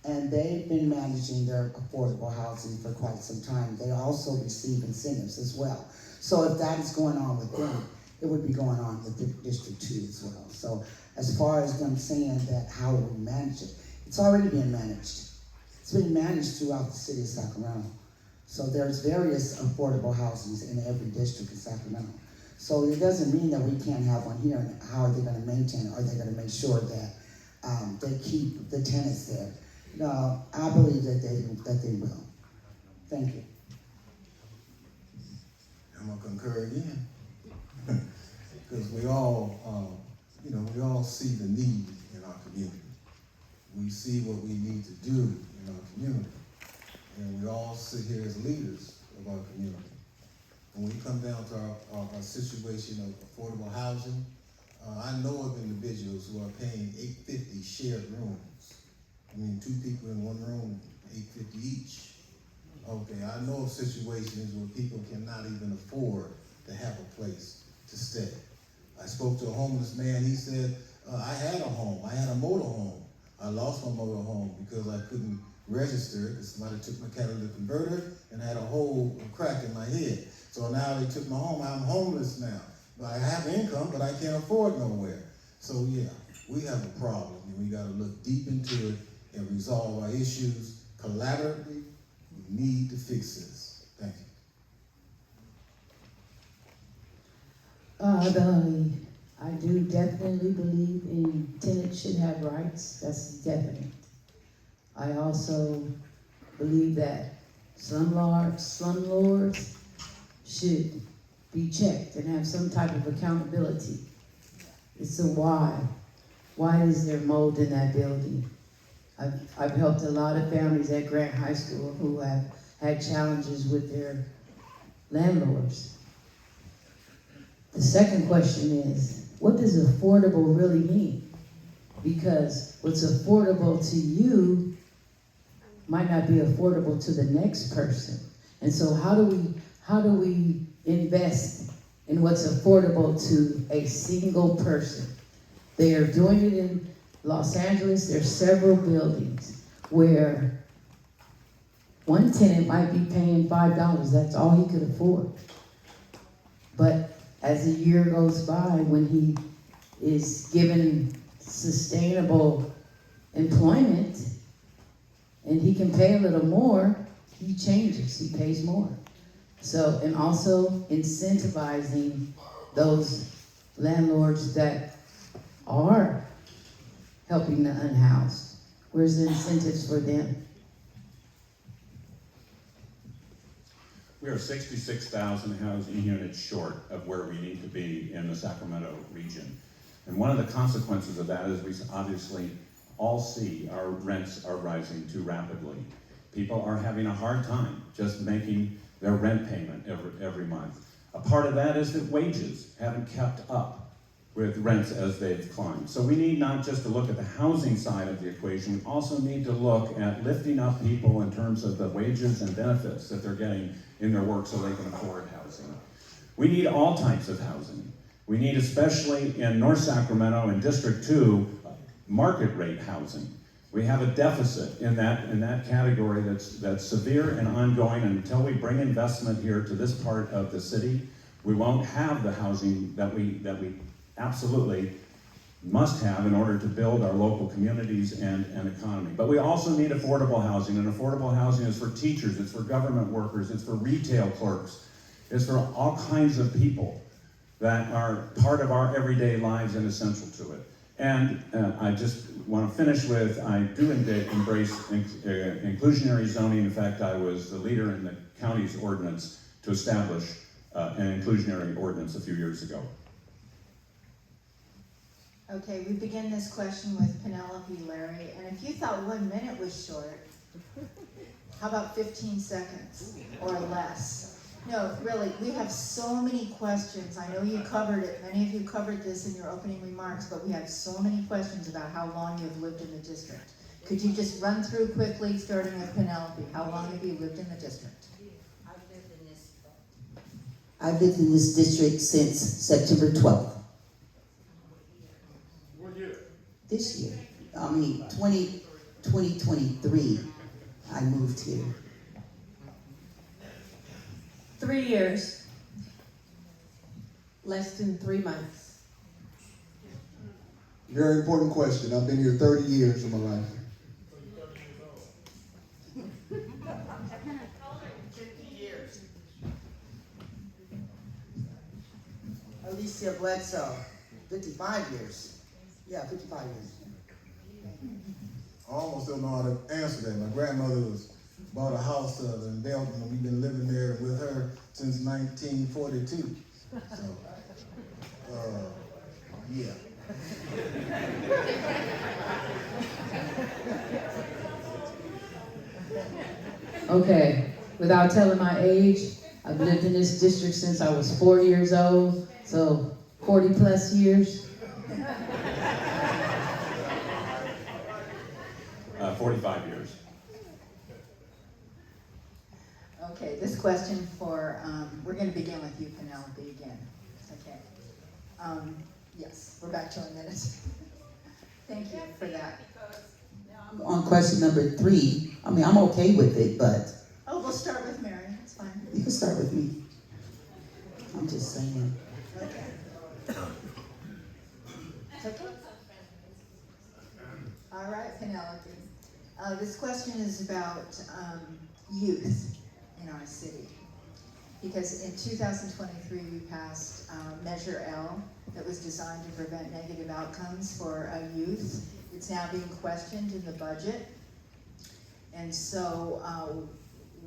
and they've been managing their affordable housing for quite some time. They also receive incentives as well. So if that is going on with them, it would be going on with the District 2 as well. So as far as them saying that how will we manage it, it's already being managed. It's been managed throughout the city of Sacramento. So there's various affordable housings in every district in Sacramento. So it doesn't mean that we can't have one here. And how are they going to maintain it? Are they going to make sure that they keep the tenants there? No, I believe that they will. Thank you. I'm gonna concur again. Because we all, we all see the need in our community. We see what we need to do in our community. And we all sit here as leaders of our community. When we come down to our situation of affordable housing, I know of individuals who are paying $850 shared rooms. I mean, 2 people in one room, $850 each. Okay, I know of situations where people cannot even afford to have a place to stay. I spoke to a homeless man. He said, I had a home. I had a motor home. I lost my motor home because I couldn't register because somebody took my catalytic converter and had a hole, a crack in my head. So now they took my home. I'm homeless now. But I have income, but I can't afford nowhere. So yeah, we have a problem, and we got to look deep into it and resolve our issues collaboratively. We need to fix this. Thank you. I do definitely believe in tenants should have rights. That's definite. I also believe that slumlords should be checked and have some type of accountability. It's a why. Why is there mold in that building? I've helped a lot of families at Grant High School who have had challenges with their landlords. The second question is, what does affordable really mean? Because what's affordable to you might not be affordable to the next person. And so how do we invest in what's affordable to a single person? They are doing it in Los Angeles. There's several buildings where one tenant might be paying $5. That's all he could afford. But as the year goes by, when he is given sustainable employment and he can pay a little more, he changes, he pays more. So, and also incentivizing those landlords that are helping the unhoused. Where's the incentives for them? We are 66,000 housing units short of where we need to be in the Sacramento region. And one of the consequences of that is we obviously all see our rents are rising too rapidly. People are having a hard time just making their rent payment every month. A part of that is that wages haven't kept up with rents as they've climbed. So we need not just to look at the housing side of the equation, we also need to look at lifting up people in terms of the wages and benefits that they're getting in their work so they can afford housing. We need all types of housing. We need, especially in North Sacramento and District 2, market rate housing. We have a deficit in that category that's severe and ongoing, and until we bring investment here to this part of the city, we won't have the housing that we absolutely must have in order to build our local communities and economy. But we also need affordable housing, and affordable housing is for teachers, it's for government workers, it's for retail clerks, it's for all kinds of people that are part of our everyday lives and essential to it. And I just want to finish with, I do embrace inclusionary zoning. In fact, I was the leader in the county's ordinance to establish an inclusionary ordinance a few years ago. Okay, we begin this question with Penelope Larry, and if you thought 1 minute was short, how about 15 seconds or less? No, really, we have so many questions. I know you covered it, many of you covered this in your opening remarks, but we have so many questions about how long you've lived in the district. Could you just run through quickly, starting with Penelope? How long have you lived in the district? I've lived in this district since September 12th. What year? This year. 2023, I moved here. 3 years. Less than 3 months. Very important question. I've been here 30 years of my life. Alicia Bledsoe, 55 years. Yeah, 55 years. I almost don't know how to answer that. My grandmother bought a house in Belton, and we've been living there with her since 1942. So, yeah. Okay, without telling my age, I've lived in this district since I was 4 years old, so 40 plus years. 45 years. Okay, this question for, we're going to begin with you, Penelope, again. Okay. Yes, we're back to a minute. Thank you for that. On question number 3, I mean, I'm okay with it, but Oh, we'll start with Mary. It's fine. you can start with me. I'm just saying. Okay. It's okay. All right, Penelope. This question is about youth in our city. Because in 2023, we passed Measure L that was designed to prevent negative outcomes for youth. It's now being questioned in the budget. And so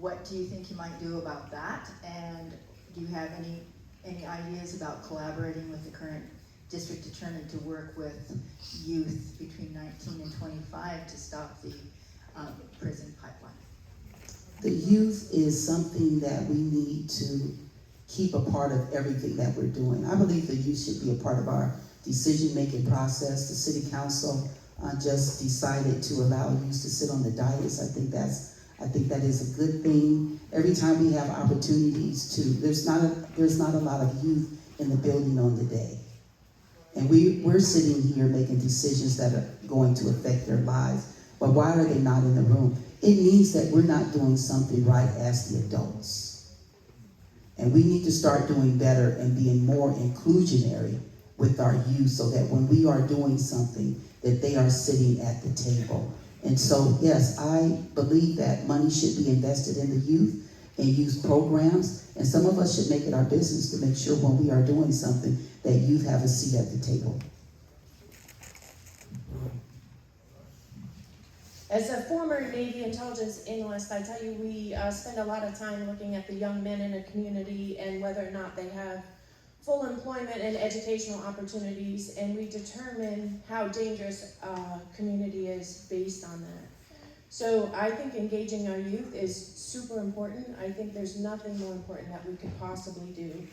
what do you think you might do about that? And do you have any ideas about collaborating with the current district attorney to work with youth between 19 and 25 to stop the prison pipeline? The youth is something that we need to keep a part of everything that we're doing. I believe the youth should be a part of our decision-making process. The city council just decided to allow youth to sit on the dais. I think that is a good thing. Every time we have opportunities to, there's not a lot of youth in the building on the day. And we're sitting here making decisions that are going to affect their lives. But why are they not in the room? It means that we're not doing something right as the adults. And we need to start doing better and being more inclusionary with our youth so that when we are doing something, that they are sitting at the table. And so, yes, I believe that money should be invested in the youth and youth programs. And some of us should make it our business to make sure when we are doing something that youth have a seat at the table. As a former Navy intelligence analyst, I tell you, we spend a lot of time looking at the young men in a community and whether or not they have full employment and educational opportunities, and we determine how dangerous a community is based on that. So I think engaging our youth is super important. I think there's nothing more important that we could possibly do.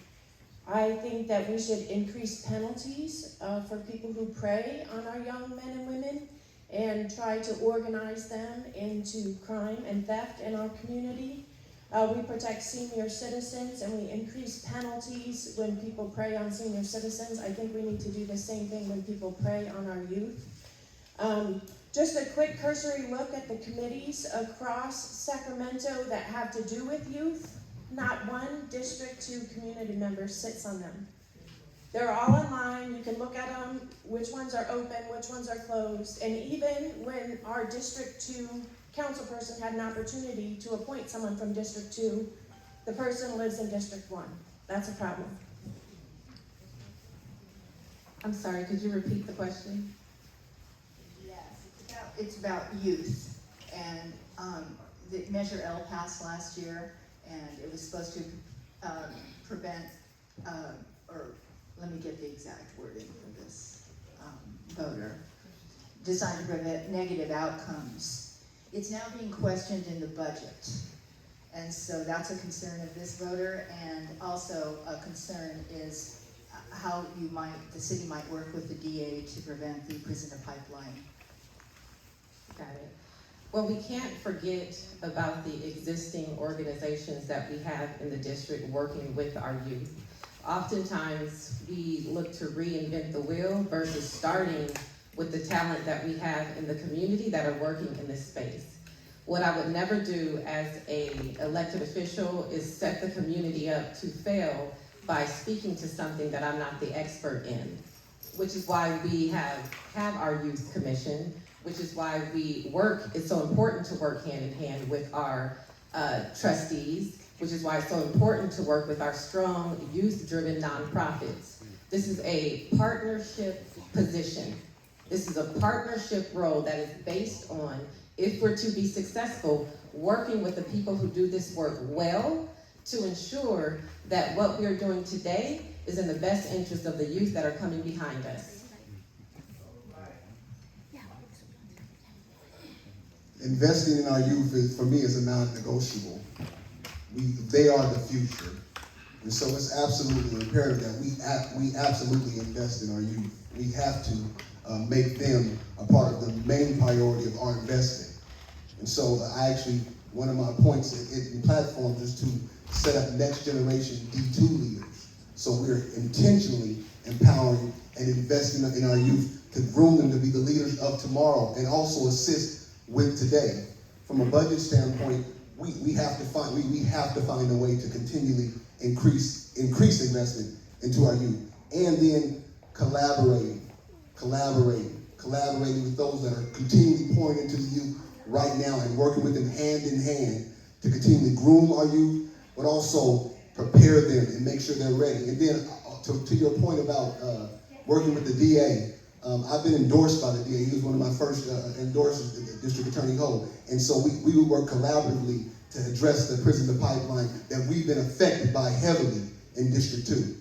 I think that we should increase penalties for people who prey on our young men and women and try to organize them into crime and theft in our community. We protect senior citizens and we increase penalties when people prey on senior citizens. I think we need to do the same thing when people prey on our youth. Just a quick cursory look at the committees across Sacramento that have to do with youth. Not one District 2 community member sits on them. They're all online, you can look at them, which ones are open, which ones are closed, and even when our District 2 council person had an opportunity to appoint someone from District 2, the person lives in District 1. That's a problem. I'm sorry, could you repeat the question? Yes, it's about youth. And the Measure L passed last year, and it was supposed to prevent, or let me get the exact wording for this. voter, designed to prevent negative outcomes. It's now being questioned in the budget. And so that's a concern of this voter, and also a concern is how the city might work with the DA to prevent the prisoner pipeline. Got it. Well, we can't forget about the existing organizations that we have in the district working with our youth. Oftentimes, we look to reinvent the wheel versus starting with the talent that we have in the community that are working in this space. What I would never do as an elected official is set the community up to fail by speaking to something that I'm not the expert in, which is why we have our youth commission, which is why it's so important to work hand in hand with our trustees, which is why it's so important to work with our strong youth-driven nonprofits. This is a partnership position. This is a partnership role that is based on, if we're to be successful, working with the people who do this work well to ensure that what we are doing today is in the best interest of the youth that are coming behind us. Investing in our youth, for me, is a non-negotiable. They are the future. And so it's absolutely imperative that we absolutely invest in our youth. We have to make them a part of the main priority of our investing. And so one of my points in platforms is to set up next generation D2 leaders. So we're intentionally empowering and investing in our youth to groom them to be the leaders of tomorrow and also assist with today. From a budget standpoint, we have to find a way to continually increase investment into our youth, and then collaborating with those that are continually pouring into the youth right now and working with them hand in hand to continually groom our youth, but also prepare them and make sure they're ready. And then to your point about working with the DA, I've been endorsed by the DA. He was one of my first endorsers, District Attorney Ho. And so we would work collaboratively to address the prisoner pipeline that we've been affected by heavily in District 2.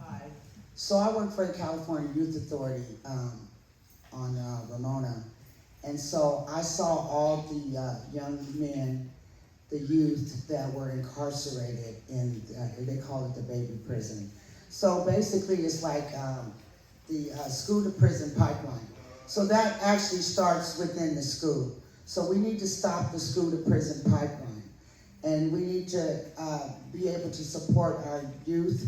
Hi. So I work for the California Youth Authority on Ramona. And so I saw all the young men, the youth that were incarcerated in, they call it the baby prison. So basically it's like the school to prison pipeline. So that actually starts within the school. So we need to stop the school to prison pipeline. And we need to be able to support our youth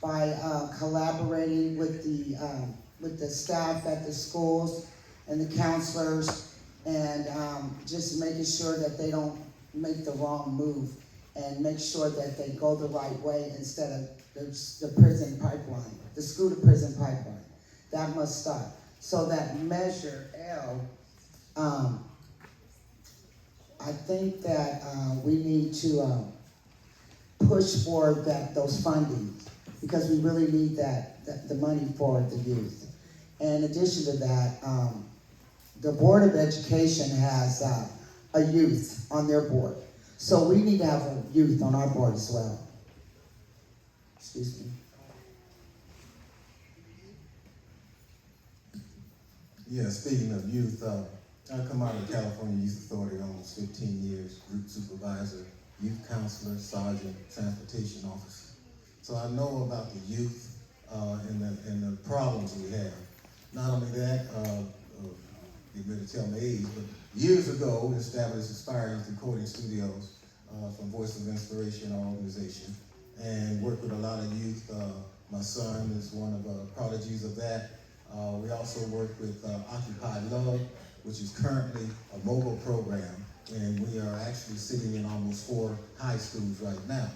by collaborating with the staff at the schools and the counselors, and just making sure that they don't make the wrong move and make sure that they go the right way instead of the prison pipeline, the school to prison pipeline. That must stop. So that measure L, I think that we need to push for those funding, because we really need the money for the youth. And in addition to that, the Board of Education has a youth on their board. So we need to have a youth on our board as well. Excuse me. Yeah, speaking of youth, I come out of the California Youth Authority almost 15 years, group supervisor, youth counselor, sergeant, transportation officer. So I know about the youth and the problems we have. Not only that, get ready to tell my age, but years ago, we established Aspire Youth Recording Studios from Voice of Inspiration, our organization, and work with a lot of youth. My son is one of the prodigies of that. We also work with Occupied Love, which is currently a mobile program, and we are actually sitting in almost 4 high schools right now,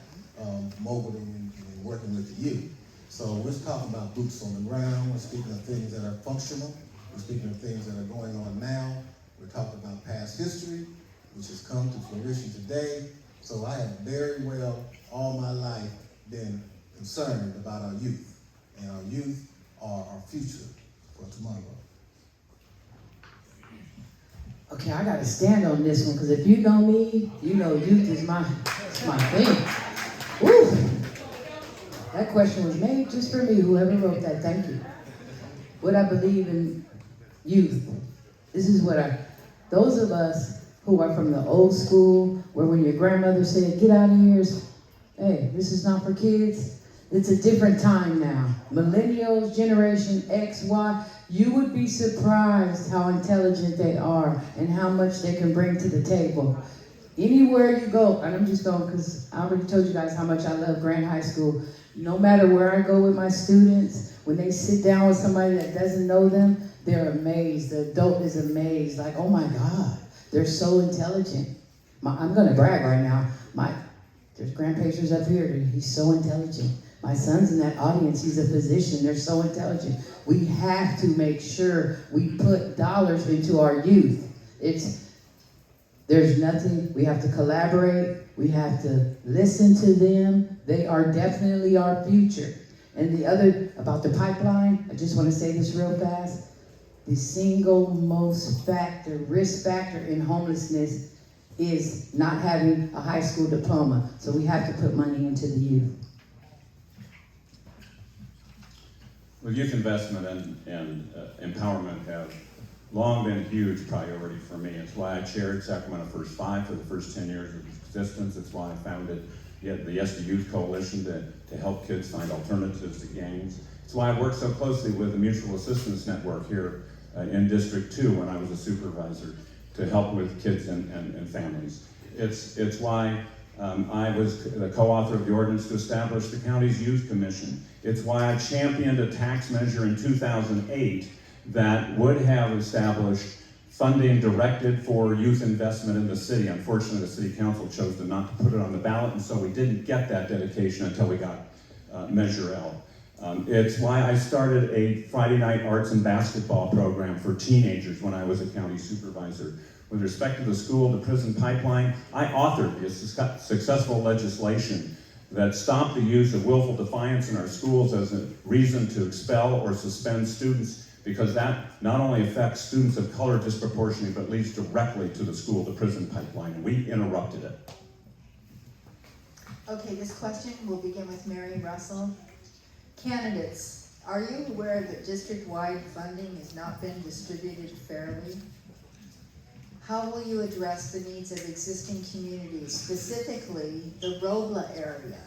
mobile and working with the youth. So we're talking about boots on the ground. We're speaking of things that are functional. We're speaking of things that are going on now. We're talking about past history, which has come to fruition today. So I have very well, all my life, been concerned about our youth. And our youth are our future for tomorrow. Okay, I gotta stand on this one, because if you know me, you know youth is my thing. That question was made just for me, whoever wrote that, thank you. What I believe in youth. This is those of us who are from the old school, where when your grandmother said, get out of here, hey, this is not for kids. It's a different time now. Millennials, Generation X, Y, you would be surprised how intelligent they are and how much they can bring to the table. Anywhere you go, and I'm just going because I already told you guys how much I love Grant High School. No matter where I go with my students, when they sit down with somebody that doesn't know them, they're amazed. The adult is amazed. Like, oh my God, they're so intelligent. I'm going to brag right now. There's Grant Pacers up here. He's so intelligent. My son's in that audience. He's a physician. They're so intelligent. We have to make sure we put dollars into our youth. There's nothing. We have to collaborate. We have to listen to them. They are definitely our future. And the other, about the pipeline, I just want to say this real fast. The single most risk factor in homelessness is not having a high school diploma. So we have to put money into the youth. Well, youth investment and empowerment have long been a huge priority for me. It's why I chaired Sacramento First 5 for the first 10 years of its existence. It's why I founded the Yes to Youth Coalition to help kids find alternatives to gangs. It's why I worked so closely with the Mutual Assistance Network here in District 2 when I was a supervisor to help with kids and families. It's why I was the co-author of the ordinance to establish the county's youth commission. It's why I championed a tax measure in 2008 that would have established funding directed for youth investment in the city. Unfortunately, the city council chose not to put it on the ballot, and so we didn't get that dedication until we got Measure L. It's why I started a Friday night arts and basketball program for teenagers when I was a county supervisor. With respect to the school to prison pipeline, I authored the successful legislation that stopped the use of willful defiance in our schools as a reason to expel or suspend students, because that not only affects students of color disproportionately, but leads directly to the school to prison pipeline, and we interrupted it. Okay, this question will begin with Mary Russell. Candidates, are you aware that district-wide funding has not been distributed fairly? How will you address the needs of existing communities, specifically the Robla area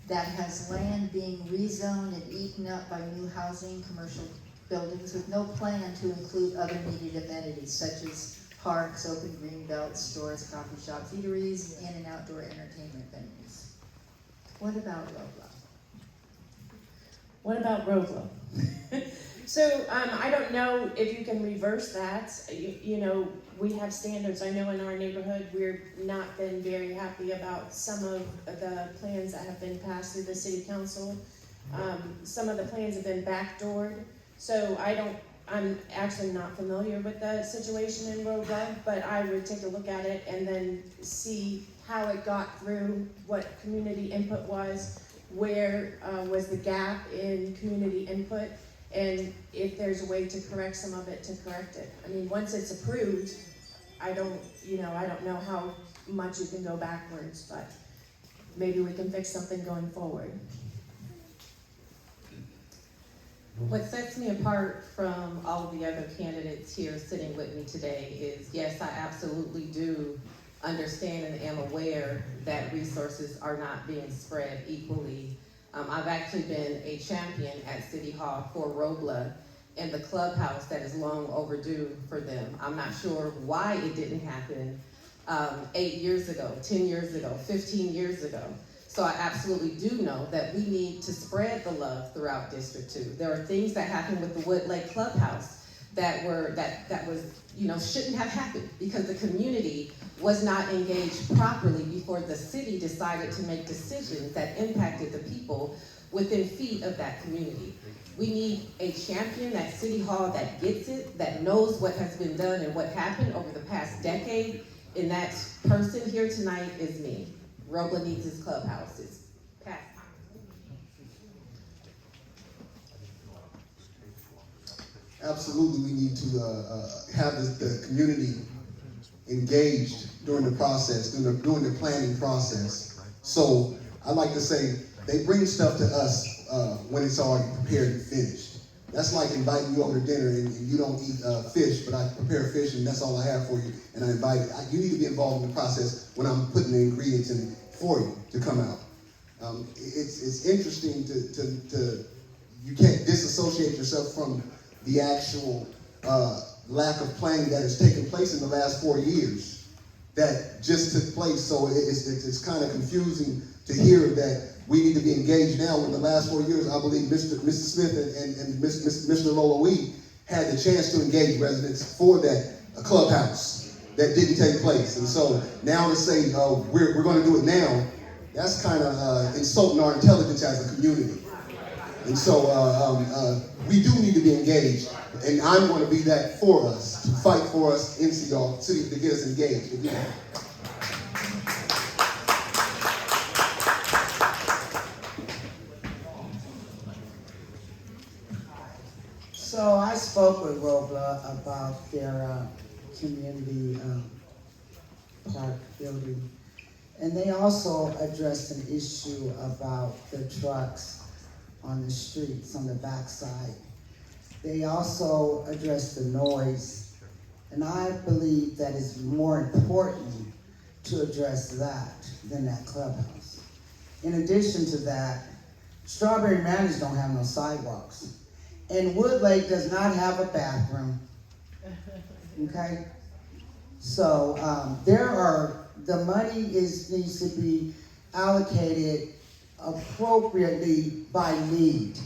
that has land being rezoned and eaten up by new housing, commercial buildings with no plan to include other needed amenities such as parks, open green belts, stores, coffee shops, eateries, in and outdoor entertainment venues? What about Robla? What about Robla? So I don't know if you can reverse that. You know, we have standards. I know in our neighborhood we're not been very happy about some of the plans that have been passed through the city council. Some of the plans have been backdoored. So I'm actually not familiar with the situation in Robla, but I would take a look at it and then see how it got through, what community input was, where was the gap in community input, and if there's a way to correct some of it, to correct it. I mean, once it's approved, I don't know how much you can go backwards, but maybe we can fix something going forward. What sets me apart from all of the other candidates here sitting with me today is, yes, I absolutely do understand and am aware that resources are not being spread equally. I've actually been a champion at City Hall for Robla and the clubhouse that is long overdue for them. I'm not sure why it didn't happen 8 years ago, 10 years ago, 15 years ago. So I absolutely do know that we need to spread the love throughout District 2. There are things that happened with the Woodlake Clubhouse that shouldn't have happened because the community was not engaged properly before the city decided to make decisions that impacted the people within feet of that community. We need a champion at City Hall that gets it, that knows what has been done and what happened over the past decade, and that person here tonight is me. Robla needs his clubhouse. It's past time. Absolutely, we need to have the community engaged during the process, during the planning process. So I'd like to say they bring stuff to us when it's already prepared and finished. That's like inviting you over to dinner and you don't eat fish, but I prepare fish and that's all I have for you, and I invite it. You need to be involved in the process when I'm putting the ingredients in for you to come out. It's interesting to you can't disassociate yourself from the actual lack of planning that has taken place in the last 4 years that just took place. So it's kind of confusing to hear that we need to be engaged now. In the last 4 years, I believe Mr. Smith and Mr. Lola Weed had the chance to engage residents for that clubhouse that didn't take place. And so now to say we're going to do it now, that's kind of insulting our intelligence as a community. And so we do need to be engaged, and I'm going to be that for us, to fight for us in City to get us engaged. Again. So I spoke with Robla about their community park building, and they also addressed an issue about the trucks on the streets on the backside. They also addressed the noise, and I believe that it's more important to address that than that clubhouse. In addition to that, Strawberry Manors don't have no sidewalks. And Woodlake does not have a bathroom, okay? So the money needs to be allocated appropriately by need,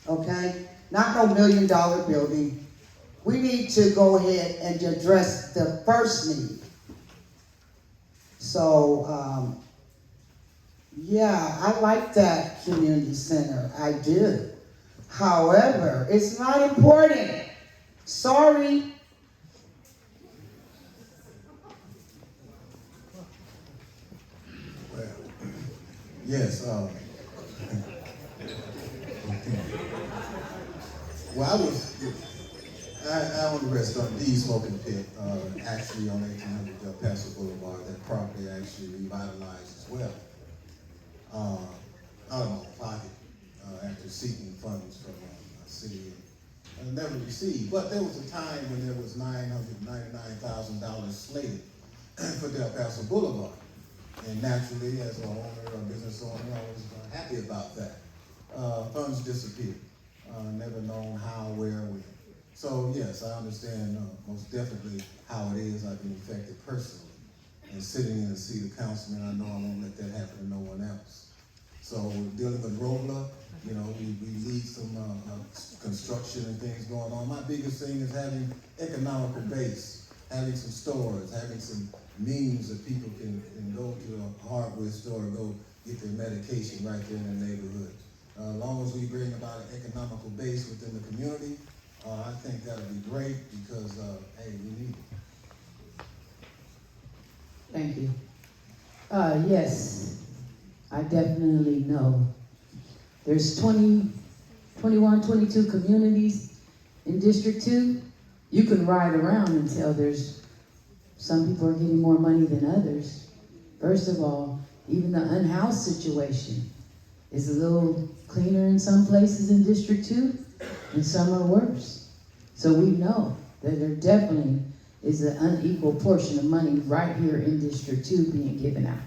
okay? Not no $1 million building. We need to go ahead and address the first need. So, yeah, I like that community center, I do. However, it's not important. Sorry. Well, yes. Well, I own the restaurant, D Smoking Pit, actually on 1800 Del Paso Boulevard. That property actually revitalized as well. Out of my pocket, after seeking funds from a city and never received. But there was a time when there was $999,000 slated for Del Paso Boulevard. And naturally, as an owner, a business owner, I was happy about that. Funds disappeared. Never known how, where, when. So yes, I understand most definitely how it is. I've been affected personally. And sitting in the seat of councilman, I know I won't let that happen to no one else. So dealing with Robla, you know, we lead some construction and things going on. My biggest thing is having economical base, having some stores, having some means that people can go to a hardware store and go get their medication right there in the neighborhood. As long as we bring about an economical base within the community, I think that'll be great because, hey, we need it. Thank you. Yes, I definitely know. There's 21, 22 communities in District 2. You can ride around and tell there's some people are getting more money than others. First of all, even the unhoused situation is a little cleaner in some places in District 2, and some are worse. So we know that there definitely is an unequal portion of money right here in District 2 being given out.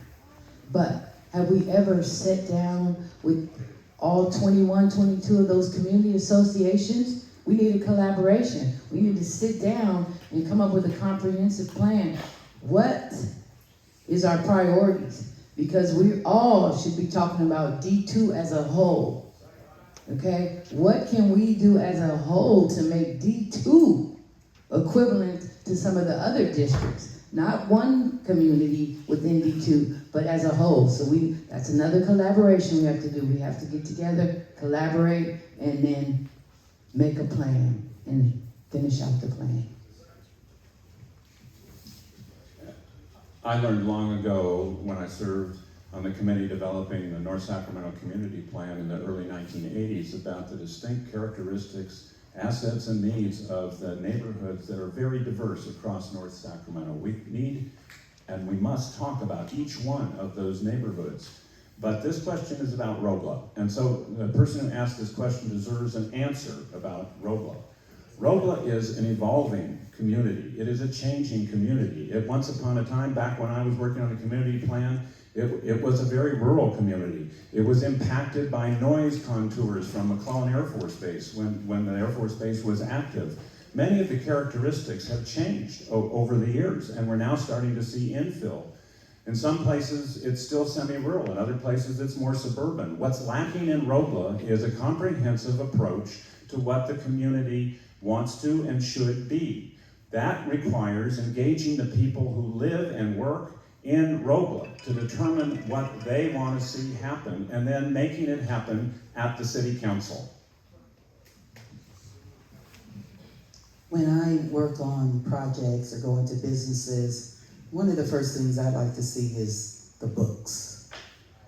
But have we ever sat down with all 21, 22 of those community associations? We need a collaboration. We need to sit down and come up with a comprehensive plan. What is our priorities? Because we all should be talking about D2 as a whole. Okay? What can we do as a whole to make D2 equivalent to some of the other districts? Not one community within D2, but as a whole. So that's another collaboration we have to do. We have to get together, collaborate, and then make a plan and finish out the plan. I learned long ago when I served on the committee developing the North Sacramento Community Plan in the early 1980s about the distinct characteristics, assets, and needs of the neighborhoods that are very diverse across North Sacramento. We need and we must talk about each one of those neighborhoods But this question is about ROBLA. And so the person who asked this question deserves an answer about ROBLA. ROBLA is an evolving community. It is a changing community. Once upon a time, back when I was working on the community plan, it was a very rural community. It was impacted by noise contours from McClellan Air Force Base when the Air Force Base was active. Many of the characteristics have changed over the years, and we're now starting to see infill. In some places, it's still semi-rural. In other places, it's more suburban. What's lacking in ROBLA is a comprehensive approach to what the community wants to and should be. That requires engaging the people who live and work in ROBLA to determine what they want to see happen, and then making it happen at the city council. When I work on projects or go into businesses, one of the first things I like to see is the books.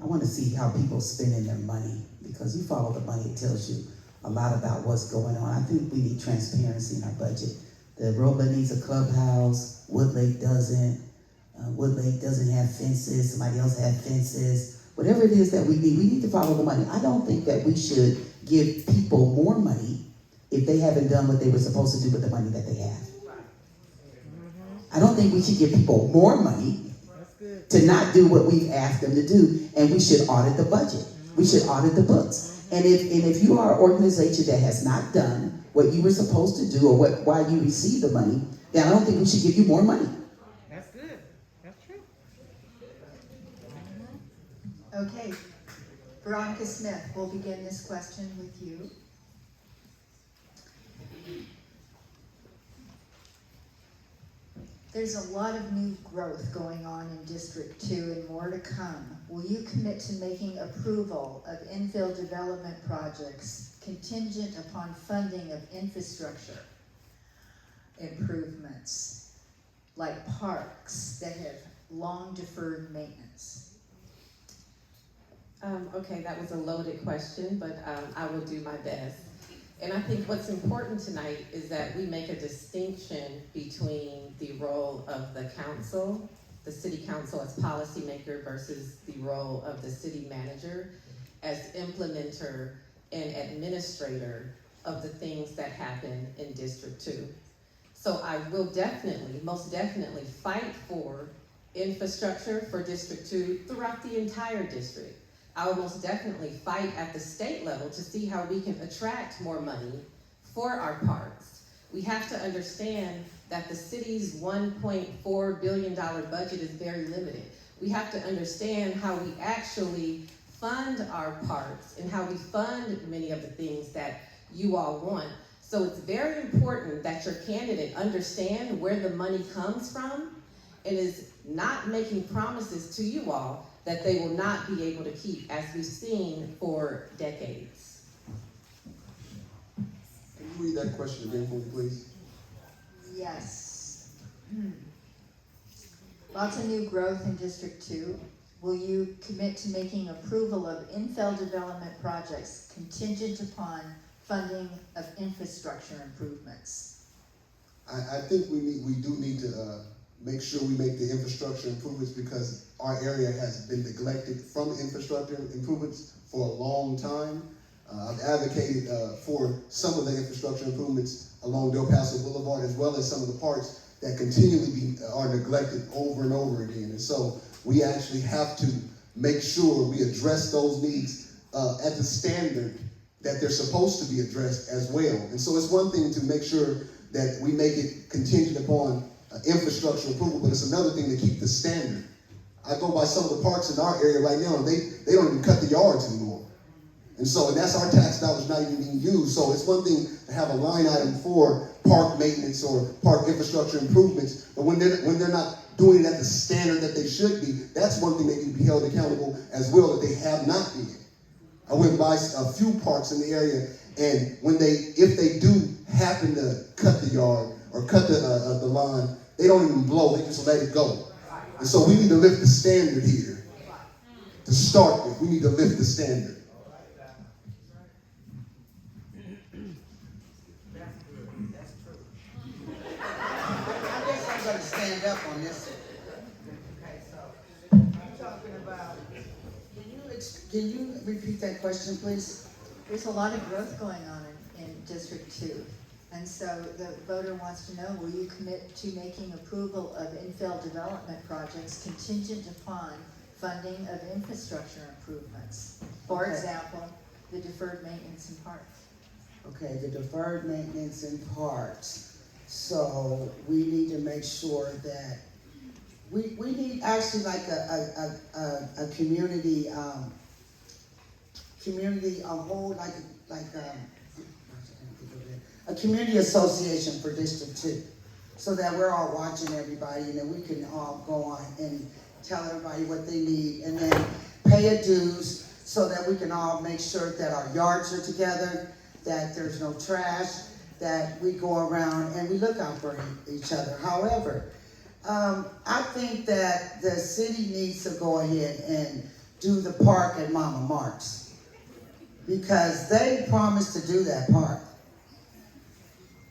I want to see how people spending their money, because you follow the money, it tells you a lot about what's going on. I think we need transparency in our budget. The ROBLA needs a clubhouse, Woodlake doesn't. Woodlake doesn't have fences, somebody else has fences. Whatever it is that we need to follow the money. I don't think that we should give people more money if they haven't done what they were supposed to do with the money that they have. I don't think we should give people more money to not do what we've asked them to do, and we should audit the budget. We should audit the books. And if you are an organization that has not done what you were supposed to do or why you received the money, then I don't think we should give you more money. That's good. That's true. Okay, Veronica Smith, we'll begin this question with you. There's a lot of new growth going on in District 2 and more to come. Will you commit to making approval of infill development projects contingent upon funding of infrastructure improvements like parks that have long deferred maintenance? Okay, that was a loaded question, but I will do my best. And I think what's important tonight is that we make a distinction between the role of the council, the city council as policymaker, versus the role of the city manager as implementer and administrator of the things that happen in District 2. So I will definitely, most definitely fight for infrastructure for District 2 throughout the entire district. I will most definitely fight at the state level to see how we can attract more money for our parks. We have to understand that the city's $1.4 billion budget is very limited. We have to understand how we actually fund our parks and how we fund many of the things that you all want. So it's very important that your candidate understand where the money comes from and is not making promises to you all that they will not be able to keep, as we've seen for decades. Can you read that question again for me, please? Yes. Lots of new growth in District 2. Will you commit to making approval of infill development projects contingent upon funding of infrastructure improvements? I think we do need to make sure we make the infrastructure improvements, because our area has been neglected from infrastructure improvements for a long time. I've advocated for some of the infrastructure improvements along Del Paso Boulevard, as well as some of the parks that continually are neglected over and over again. And so we actually have to make sure we address those needs at the standard that they're supposed to be addressed as well. And so it's one thing to make sure that we make it contingent upon infrastructure approval, but it's another thing to keep the standard. I go by some of the parks in our area right now, and they don't even cut the yards anymore. And that's our tax dollars not even being used. So it's one thing to have a line item for park maintenance or park infrastructure improvements, but when they're not doing it at the standard that they should be, that's one thing they need to be held accountable as well, that they have not been. I went by a few parks in the area, and if they do happen to cut the yard or cut the lawn, they don't even blow, they just let it go. And so we need to lift the standard here. To start with, we need to lift the standard. I guess I'm going to stand up on this. Okay, so you're talking about, can you Can you repeat that question, please? There's a lot of growth going on in District 2. And so the voter wants to know, will you commit to making approval of infill development projects contingent upon funding of infrastructure improvements? For Okay. example, the deferred maintenance in parks. Okay, the deferred maintenance in parks. So we need to make sure that, we need actually like a community, a community association for District 2. So that we're all watching everybody and then we can all go on and tell everybody what they need and then pay a dues so that we can all make sure that our yards are together, that there's no trash, that we go around and we look out for each other. However, I think that the city needs to go ahead and do the park at Mama Mark's because they promised to do that park.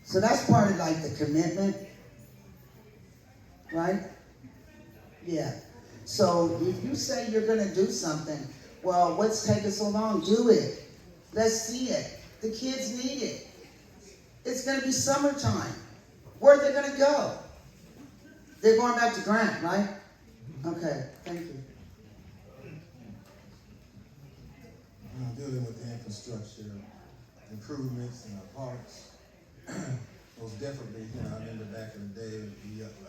So that's part of like the commitment, right? Yeah. So if you say you're gonna do something, well, what's taking so long? Do it. Let's see it. The kids need it. It's gonna be summertime. Where are they gonna go? They're going back to Grant, right? Okay, thank you. Dealing with the infrastructure improvements in our parks. Most definitely, I remember back in the day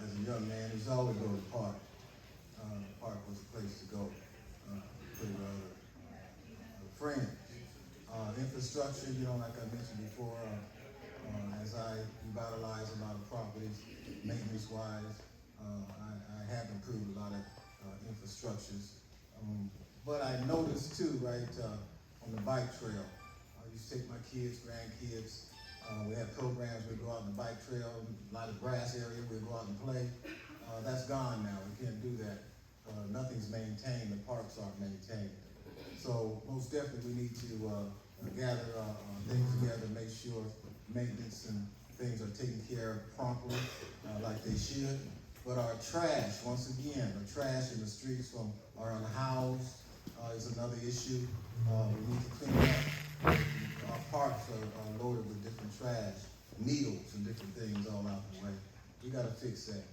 as a young man, we used to always go to the park. The park was a place to go with other friends. Infrastructure, like I mentioned before, as I revitalize a lot of properties, maintenance-wise, I have improved a lot of infrastructures. But I noticed too, right, on the bike trail, I used to take my kids, grandkids. We have programs, we go out on the bike trail, a lot of grass area, we go out and play. That's gone now, we can't do that. Nothing's maintained, the parks aren't maintained. So most definitely we need to gather things together, make sure maintenance and things are taken care of properly, like they should. But our trash, once again, the trash in the streets are unhoused is another issue. We need to clean up. Our parks are loaded with different trash, needles and different things all out the way. We got to fix that.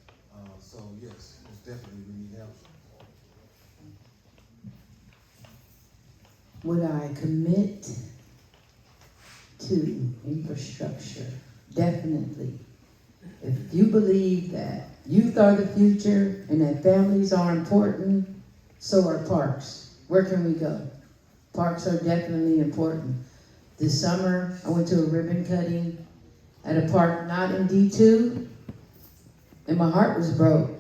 So yes, most definitely we need help. Would I commit to infrastructure? Definitely. If you believe that youth are the future and that families are important, so are parks. Where can we go? Parks are definitely important. This summer, I went to a ribbon cutting at a park not in D2, and my heart was broke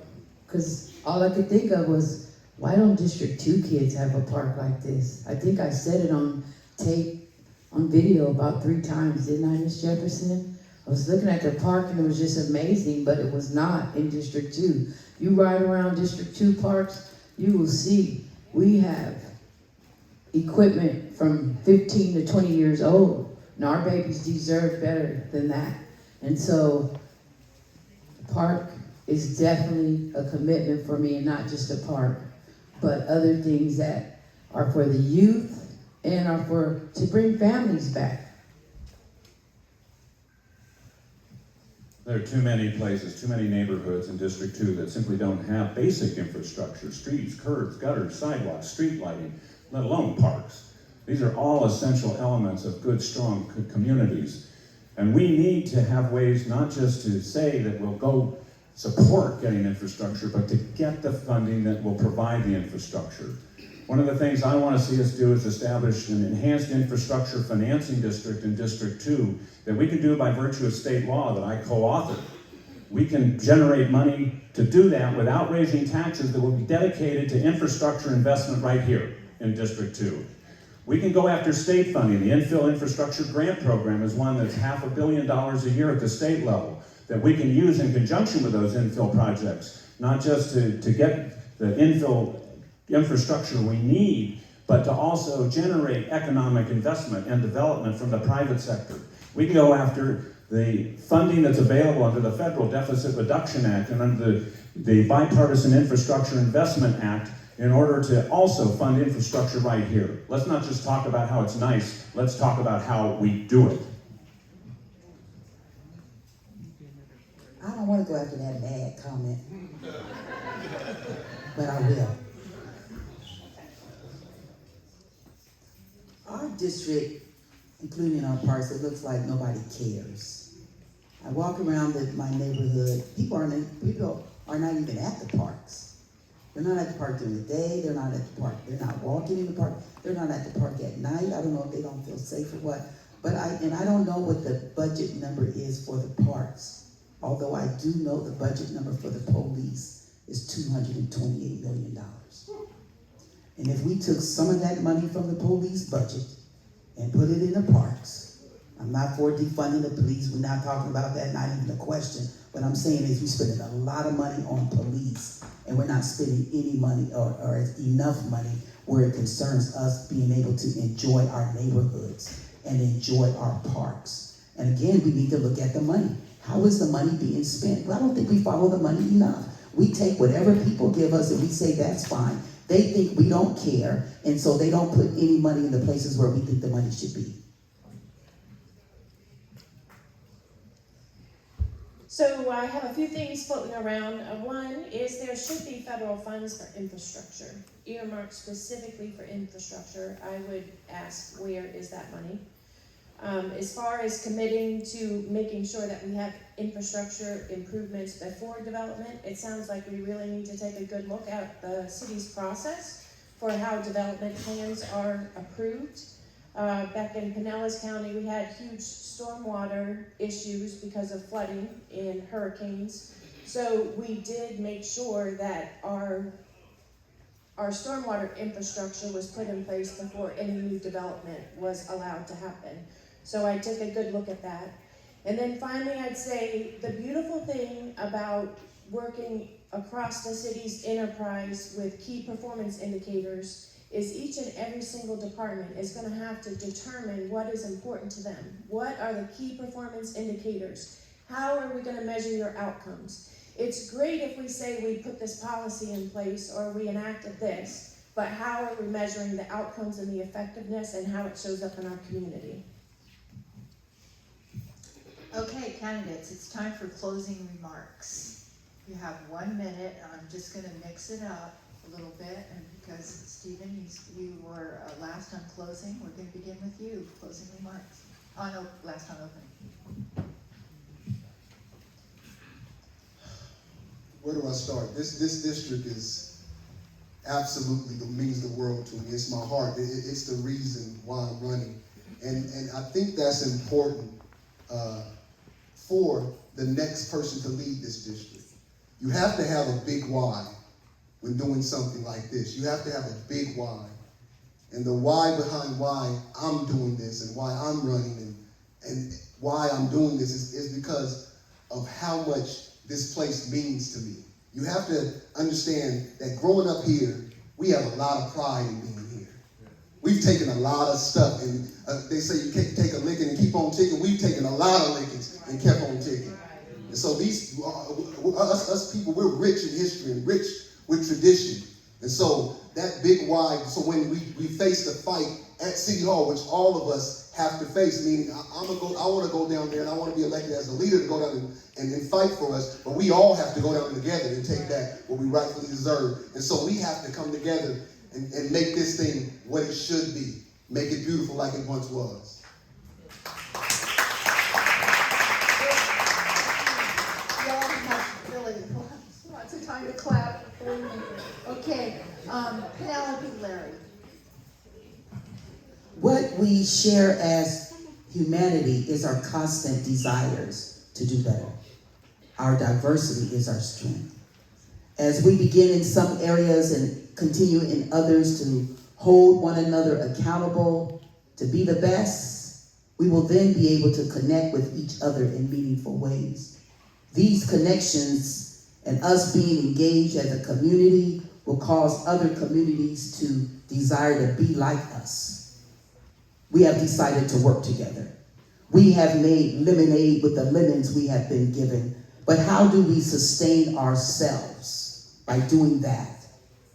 because all I could think of was, why don't District 2 kids have a park like this? I think I said it on tape, on video about 3 times, didn't I, Miss Jefferson? I was looking at the park and it was just amazing, but it was not in District 2. You ride around District 2 parks, you will see we have equipment from 15 to 20 years old, and our babies deserve better than that. And so, the park is definitely a commitment for me, and not just a park, but other things that are for the youth and are to bring families back. There are too many places, too many neighborhoods in District 2 that simply don't have basic infrastructure, streets, curbs, gutters, sidewalks, street lighting, let alone parks. These are all essential elements of good, strong communities. And we need to have ways not just to say that we'll go support getting infrastructure, but to get the funding that will provide the infrastructure. One of the things I want to see us do is establish an enhanced infrastructure financing district in District 2 that we can do by virtue of state law that I co-authored. We can generate money to do that without raising taxes that will be dedicated to infrastructure investment right here in District 2. We can go after state funding. The Infill Infrastructure Grant Program is one that's $500 million a year at the state level that we can use in conjunction with those infill projects, not just to get the infill infrastructure we need, but to also generate economic investment and development from the private sector. We can go after the funding that's available under the Federal Deficit Reduction Act and under the Bipartisan Infrastructure Investment Act in order to also fund infrastructure right here. Let's not just talk about how it's nice, let's talk about how we do it. I don't want to go after that bad comment, but I will. Our district, including our parks, it looks like nobody cares. I walk around my neighborhood, people are not even at the parks. They're not at the park during the day, they're not at the park, they're not walking in the park, they're not at the park at night. I don't know if they don't feel safe or what, but I don't know what the budget number is for the parks. Although I do know the budget number for the police is $228 million. And if we took some of that money from the police budget and put it in the parks, I'm not for defunding the police, we're not talking about that, not even a question. What I'm saying is we're spending a lot of money on police and we're not spending any money or enough money where it concerns us being able to enjoy our neighborhoods and enjoy our parks. And again, we need to look at the money. How is the money being spent? Well, I don't think we follow the money enough. We take whatever people give us and we say that's fine. They think we don't care, and so they don't put any money in the places where we think the money should be. So I have a few things floating around. One is there should be federal funds for infrastructure, earmarked specifically for infrastructure. I would ask, where is that money? As far as committing to making sure that we have infrastructure improvements before development, it sounds like we really need to take a good look at the city's process for how development plans are approved. Back in Pinellas County, we had huge stormwater issues because of flooding in hurricanes. So we did make sure that our stormwater infrastructure was put in place before any new development was allowed to happen. So I took a good look at that. And then finally, I'd say the beautiful thing about working across the city's enterprise with key performance indicators is each and every single department is going to have to determine what is important to them. What are the key performance indicators? How are we going to measure your outcomes? It's great if we say we put this policy in place or we enacted this, but how are we measuring the outcomes and the effectiveness and how it shows up in our community? Okay, candidates, it's time for closing remarks. You have 1 minute. I'm just going to mix it up a little bit, and because Stephen, you were last on closing, we're going to begin with you. Closing remarks. Oh no, last on opening. Where do I start? This district is absolutely means the world to me. It's my heart. It's the reason why I'm running, and I think that's important for the next person to lead this district. You have to have a big why when doing something like this. You have to have a big why. And the why behind why I'm doing this and why I'm running and why I'm doing this is because of how much this place means to me. You have to understand that growing up here, we have a lot of pride in being here. We've taken a lot of stuff, and they say you can't take a licking and keep on ticking. We've taken a lot of lickings and kept on ticking. And so these, us people, we're rich in history and rich with tradition. And so that big why, so when we face the fight at City Hall, which all of us have to face, meaning I want to go down there and I want to be elected as the leader to go down and fight for us, but we all have to go down together and take back what we rightfully deserve. And so we have to come together and make this thing what it should be. Make it beautiful like it once was. Y'all have really lots of time to clap. Okay, Penelope Larry. What we share as humanity is our constant desires to do better. Our diversity is our strength. As we begin in some areas and continue in others to hold one another accountable to be the best, we will then be able to connect with each other in meaningful ways. These connections and us being engaged as a community will cause other communities to desire to be like us. We have decided to work together. We have made lemonade with the lemons we have been given. But how do we sustain ourselves by doing that?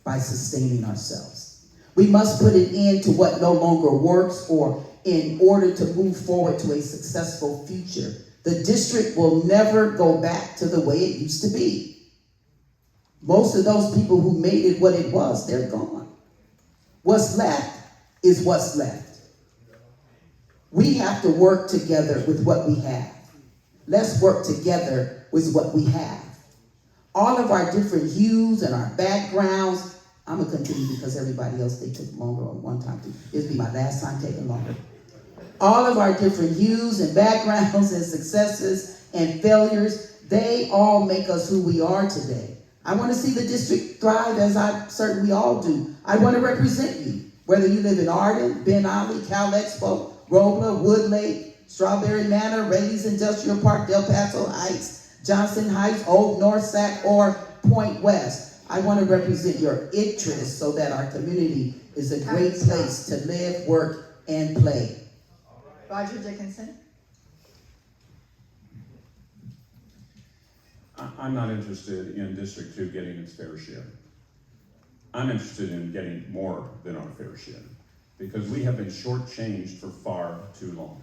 by sustaining ourselves. We must put an end to what no longer works or in order to move forward to a successful future. The district will never go back to the way it used to be. Most of those people who made it what it was, they're gone. What's left is what's left. We have to work together with what we have. Let's work together with what we have. All of our different hues and our backgrounds, I'm going to continue because everybody else, they took longer on one time too. It'll be my last time taking longer. All of our different hues and backgrounds and successes and failures, they all make us who we are today. I want to see the district thrive as I certainly all do. I want to represent you, whether you live in Arden, Ben Ali, Cal Expo, Robla, Woodlake, Strawberry Manor, Rayleigh's Industrial Park, Del Paso Heights, Johnson Heights, Old North Sac, or Point West. I want to represent your interests so that our community is a great place to live, work, and play. Roger Dickinson. I'm not interested in District 2 getting its fair share. I'm interested in getting more than our fair share because we have been shortchanged for far too long.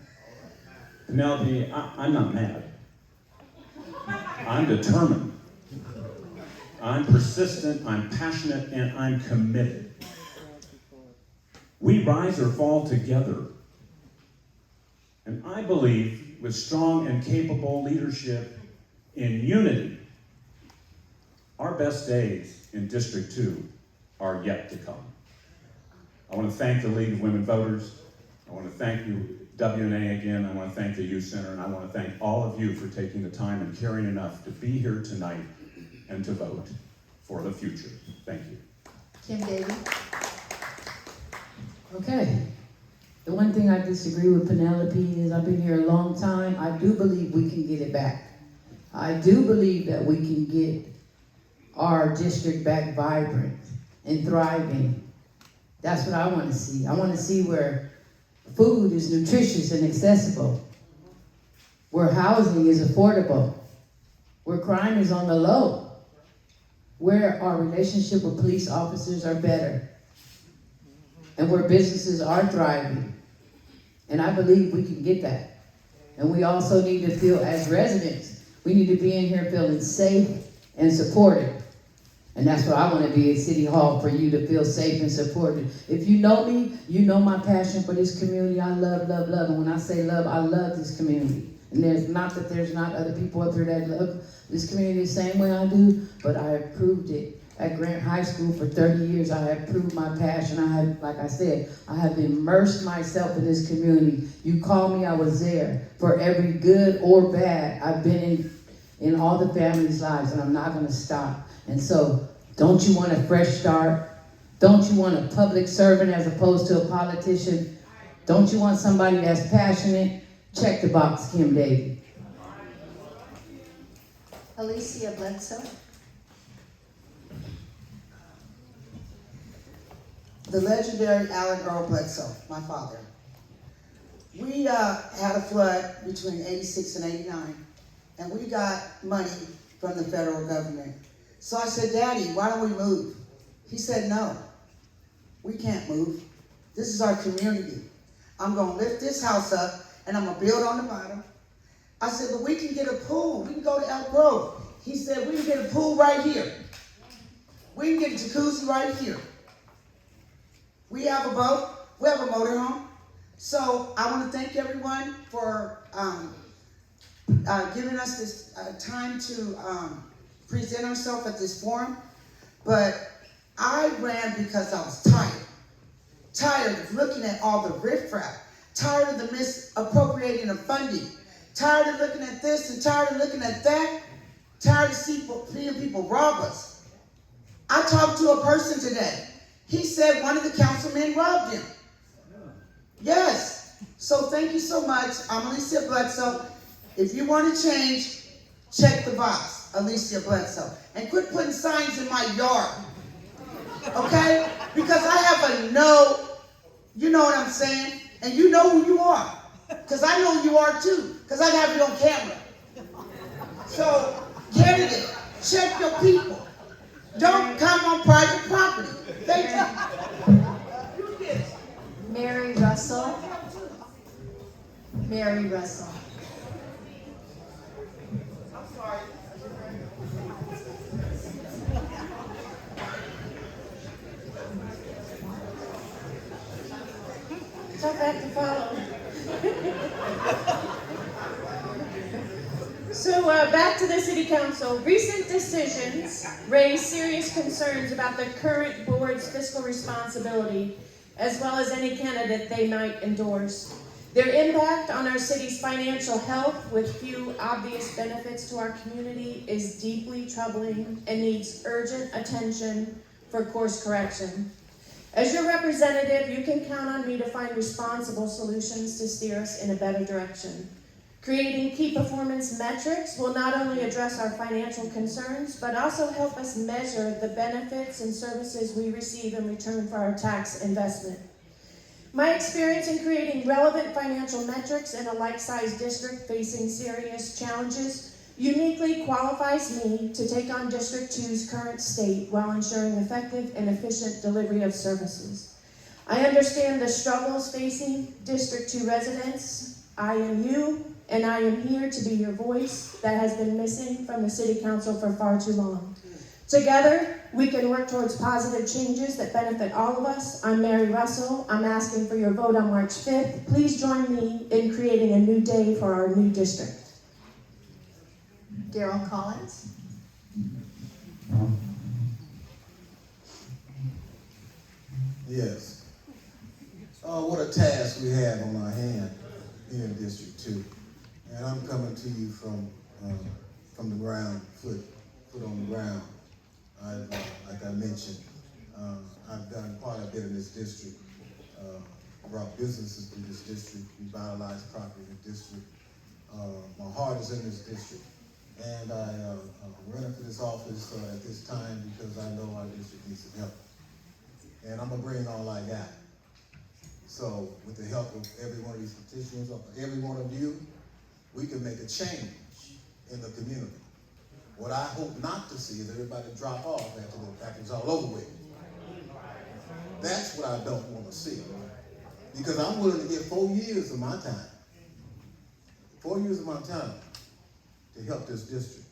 Penelope, I'm not mad. I'm determined. I'm persistent, I'm passionate, and I'm committed. We rise or fall together. And I believe with strong and capable leadership in unity, our best days in District 2 are yet to come. I want to thank the League of Women Voters. I want to thank you, WNA, again. I want to thank the Youth Center, and I want to thank all of you for taking the time and caring enough to be here tonight and to vote for the future. Thank you. Kim Davie. Okay. The one thing I disagree with Penelope is I've been here a long time. I do believe we can get it back. I do believe that we can get our district back vibrant and thriving. That's what I want to see. I want to see where food is nutritious and accessible, where housing is affordable, where crime is on the low, where our relationship with police officers are better, and where businesses are thriving. And I believe we can get that. And we also need to feel, as residents, we need to be in here feeling safe and supported. And that's what I want to be at City Hall, for you to feel safe and supported. If you know me, you know my passion for this community. I love, love, love. And when I say love, I love this community. And there's not that there's not other people up there that love this community the same way I do, but I have proved it. At Grant High School for 30 years, I have proved my passion. I have, like I said, I have immersed myself in this community. You call me, I was there. For every good or bad, I've been in all the families' lives, and I'm not going to stop. And so, don't you want a fresh start? Don't you want a public servant as opposed to a politician? Don't you want somebody that's passionate? Check the box, Kim Davie. Alicia Bledsoe. The legendary Alan Earl Bledsoe, my father. We had a flood between 86 and 89, and we got money from the federal government. So I said, Daddy, why don't we move? He said, no, we can't move. This is our community. I'm going to lift this house up, and I'm going to build on the bottom. I said, but we can get a pool. We can go to Elk Grove. He said, we can get a pool right here. We can get a jacuzzi right here. We have a boat. We have a motorhome. So I want to thank everyone for giving us this time to present ourselves at this forum. But I ran because I was tired. Tired of looking at all the riffraff. Tired of the misappropriating of funding. Tired of looking at this and tired of looking at that. Tired of seeing people rob us. I talked to a person today. He said one of the councilmen robbed him. Yes. So thank you so much. I'm Alicia Bledsoe. If you want to change, check the box, Alicia Bledsoe. And quit putting signs in my yard. Okay? Because I have a no, you know what I'm saying? And you know who you are. Because I know who you are too. Because I have you on camera. So, candidate, check your people. Don't come on private property. Thank you. Mary Russell. Mary Russell. Tough act to follow. So back to the city council. Recent decisions raise serious concerns about the current board's fiscal responsibility, as well as any candidate they might endorse. Their impact on our city's financial health, with few obvious benefits to our community, is deeply troubling and needs urgent attention for course correction. As your representative, you can count on me to find responsible solutions to steer us in a better direction. Creating key performance metrics will not only address our financial concerns, but also help us measure the benefits and services we receive in return for our tax investment. My experience in creating relevant financial metrics in a like-sized district facing serious challenges uniquely qualifies me to take on District 2's current state while ensuring effective and efficient delivery of services. I understand the struggles facing District 2 residents. I am you, and I am here to be your voice that has been missing from the City Council for far too long. Together, we can work towards positive changes that benefit all of us. I'm Mary Russell. I'm asking for your vote on March 5th. Please join me in creating a new day for our new district. Daryl Collins. Yes. What a task we have on our hand here in District 2. And I'm coming to you from the ground, foot on the ground. Like I mentioned, I've done quite a bit in this district, brought businesses to this district, revitalized property in the district. My heart is in this district. And I'm running for this office at this time because I know our district needs some help. And I'm gonna bring all I got. So with the help of every one of these petitioners, or every one of you, we can make a change in the community. What I hope not to see is everybody drop off after it's all over with. That's what I don't want to see. Because I'm willing to give 4 years of my time. 4 years of my time to help this district.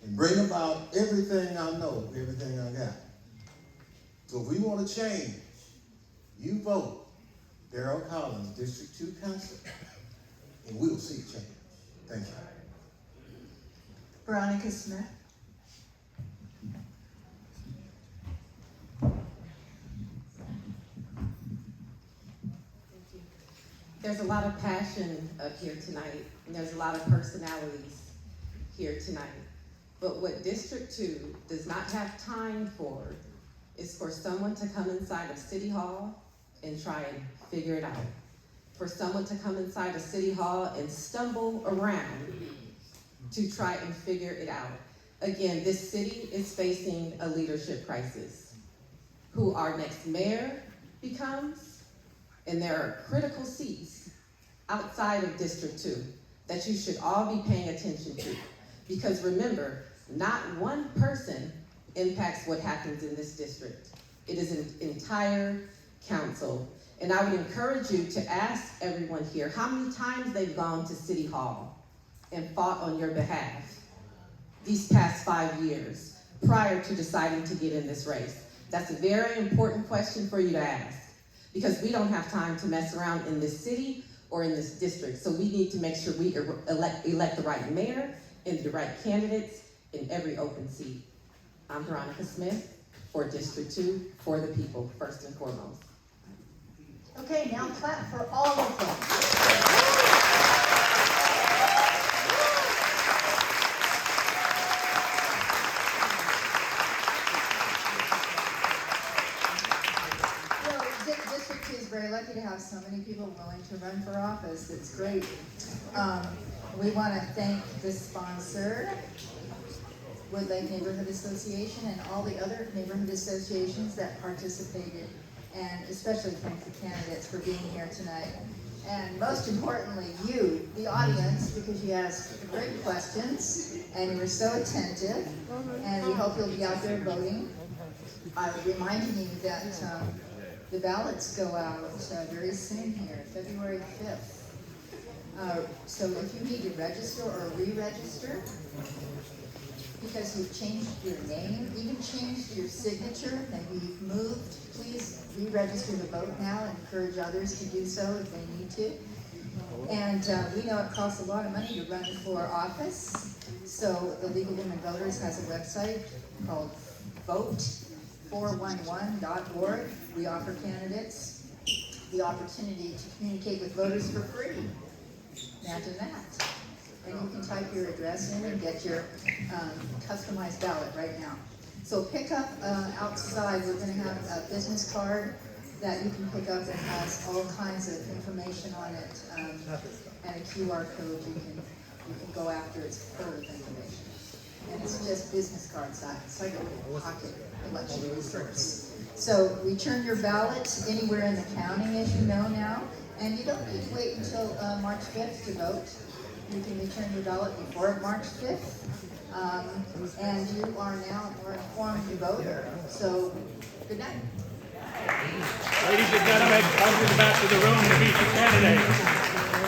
And bring about everything I know, everything I got. So if we want to change, you vote Daryl Collins, District 2 Council, and we'll see change. Thank you. Veronica Smith. There's a lot of passion up here tonight, and there's a lot of personalities here tonight. But what District 2 does not have time for is for someone to come inside of City Hall and try and figure it out. For someone to come inside of City Hall and stumble around to try and figure it out. Again, this city is facing a leadership crisis. Who our next mayor becomes, and there are critical seats outside of District 2 that you should all be paying attention to. Because remember, not one person impacts what happens in this district. It is an entire council. And I would encourage you to ask everyone here how many times they've gone to City Hall and fought on your behalf these past 5 years prior to deciding to get in this race. That's a very important question for you to ask, because we don't have time to mess around in this city or in this district. So we need to make sure we elect the right mayor and the right candidates in every open seat. I'm Veronica Smith for District 2, for the people, first and foremost. Okay, now clap for all of them. District 2 is very lucky to have so many people willing to run for office. It's great. We want to thank the sponsor, Woodlake Neighborhood Association, and all the other neighborhood associations that participated, and especially thank the candidates for being here tonight. And most importantly, you, the audience, because you asked great questions and you were so attentive, and we hope you'll be out there voting. Reminding you that the ballots go out very soon here, February 5th. So if you need to register or re-register, because you've changed your name, even changed your signature, maybe you've moved, please re-register to vote now and encourage others to do so if they need to. And we know it costs a lot of money to run for office, so the League of Women Voters has a website called vote411.org. We offer candidates the opportunity to communicate with voters for free. Imagine that. And you can type your address in and get your customized ballot right now. So pick up outside, we're going to have a business card that you can pick up that has all kinds of information on it, and a QR code you can go after. It's full of information. And it's just business cards. It's like a pocket election resource. So return your ballot anywhere in the county, as you know now, and you don't need to wait until March 5th to vote. You can return your ballot before March 5th, and you are now a more informed voter. So, good night. Ladies and gentlemen, come to the back of the room to meet the candidates.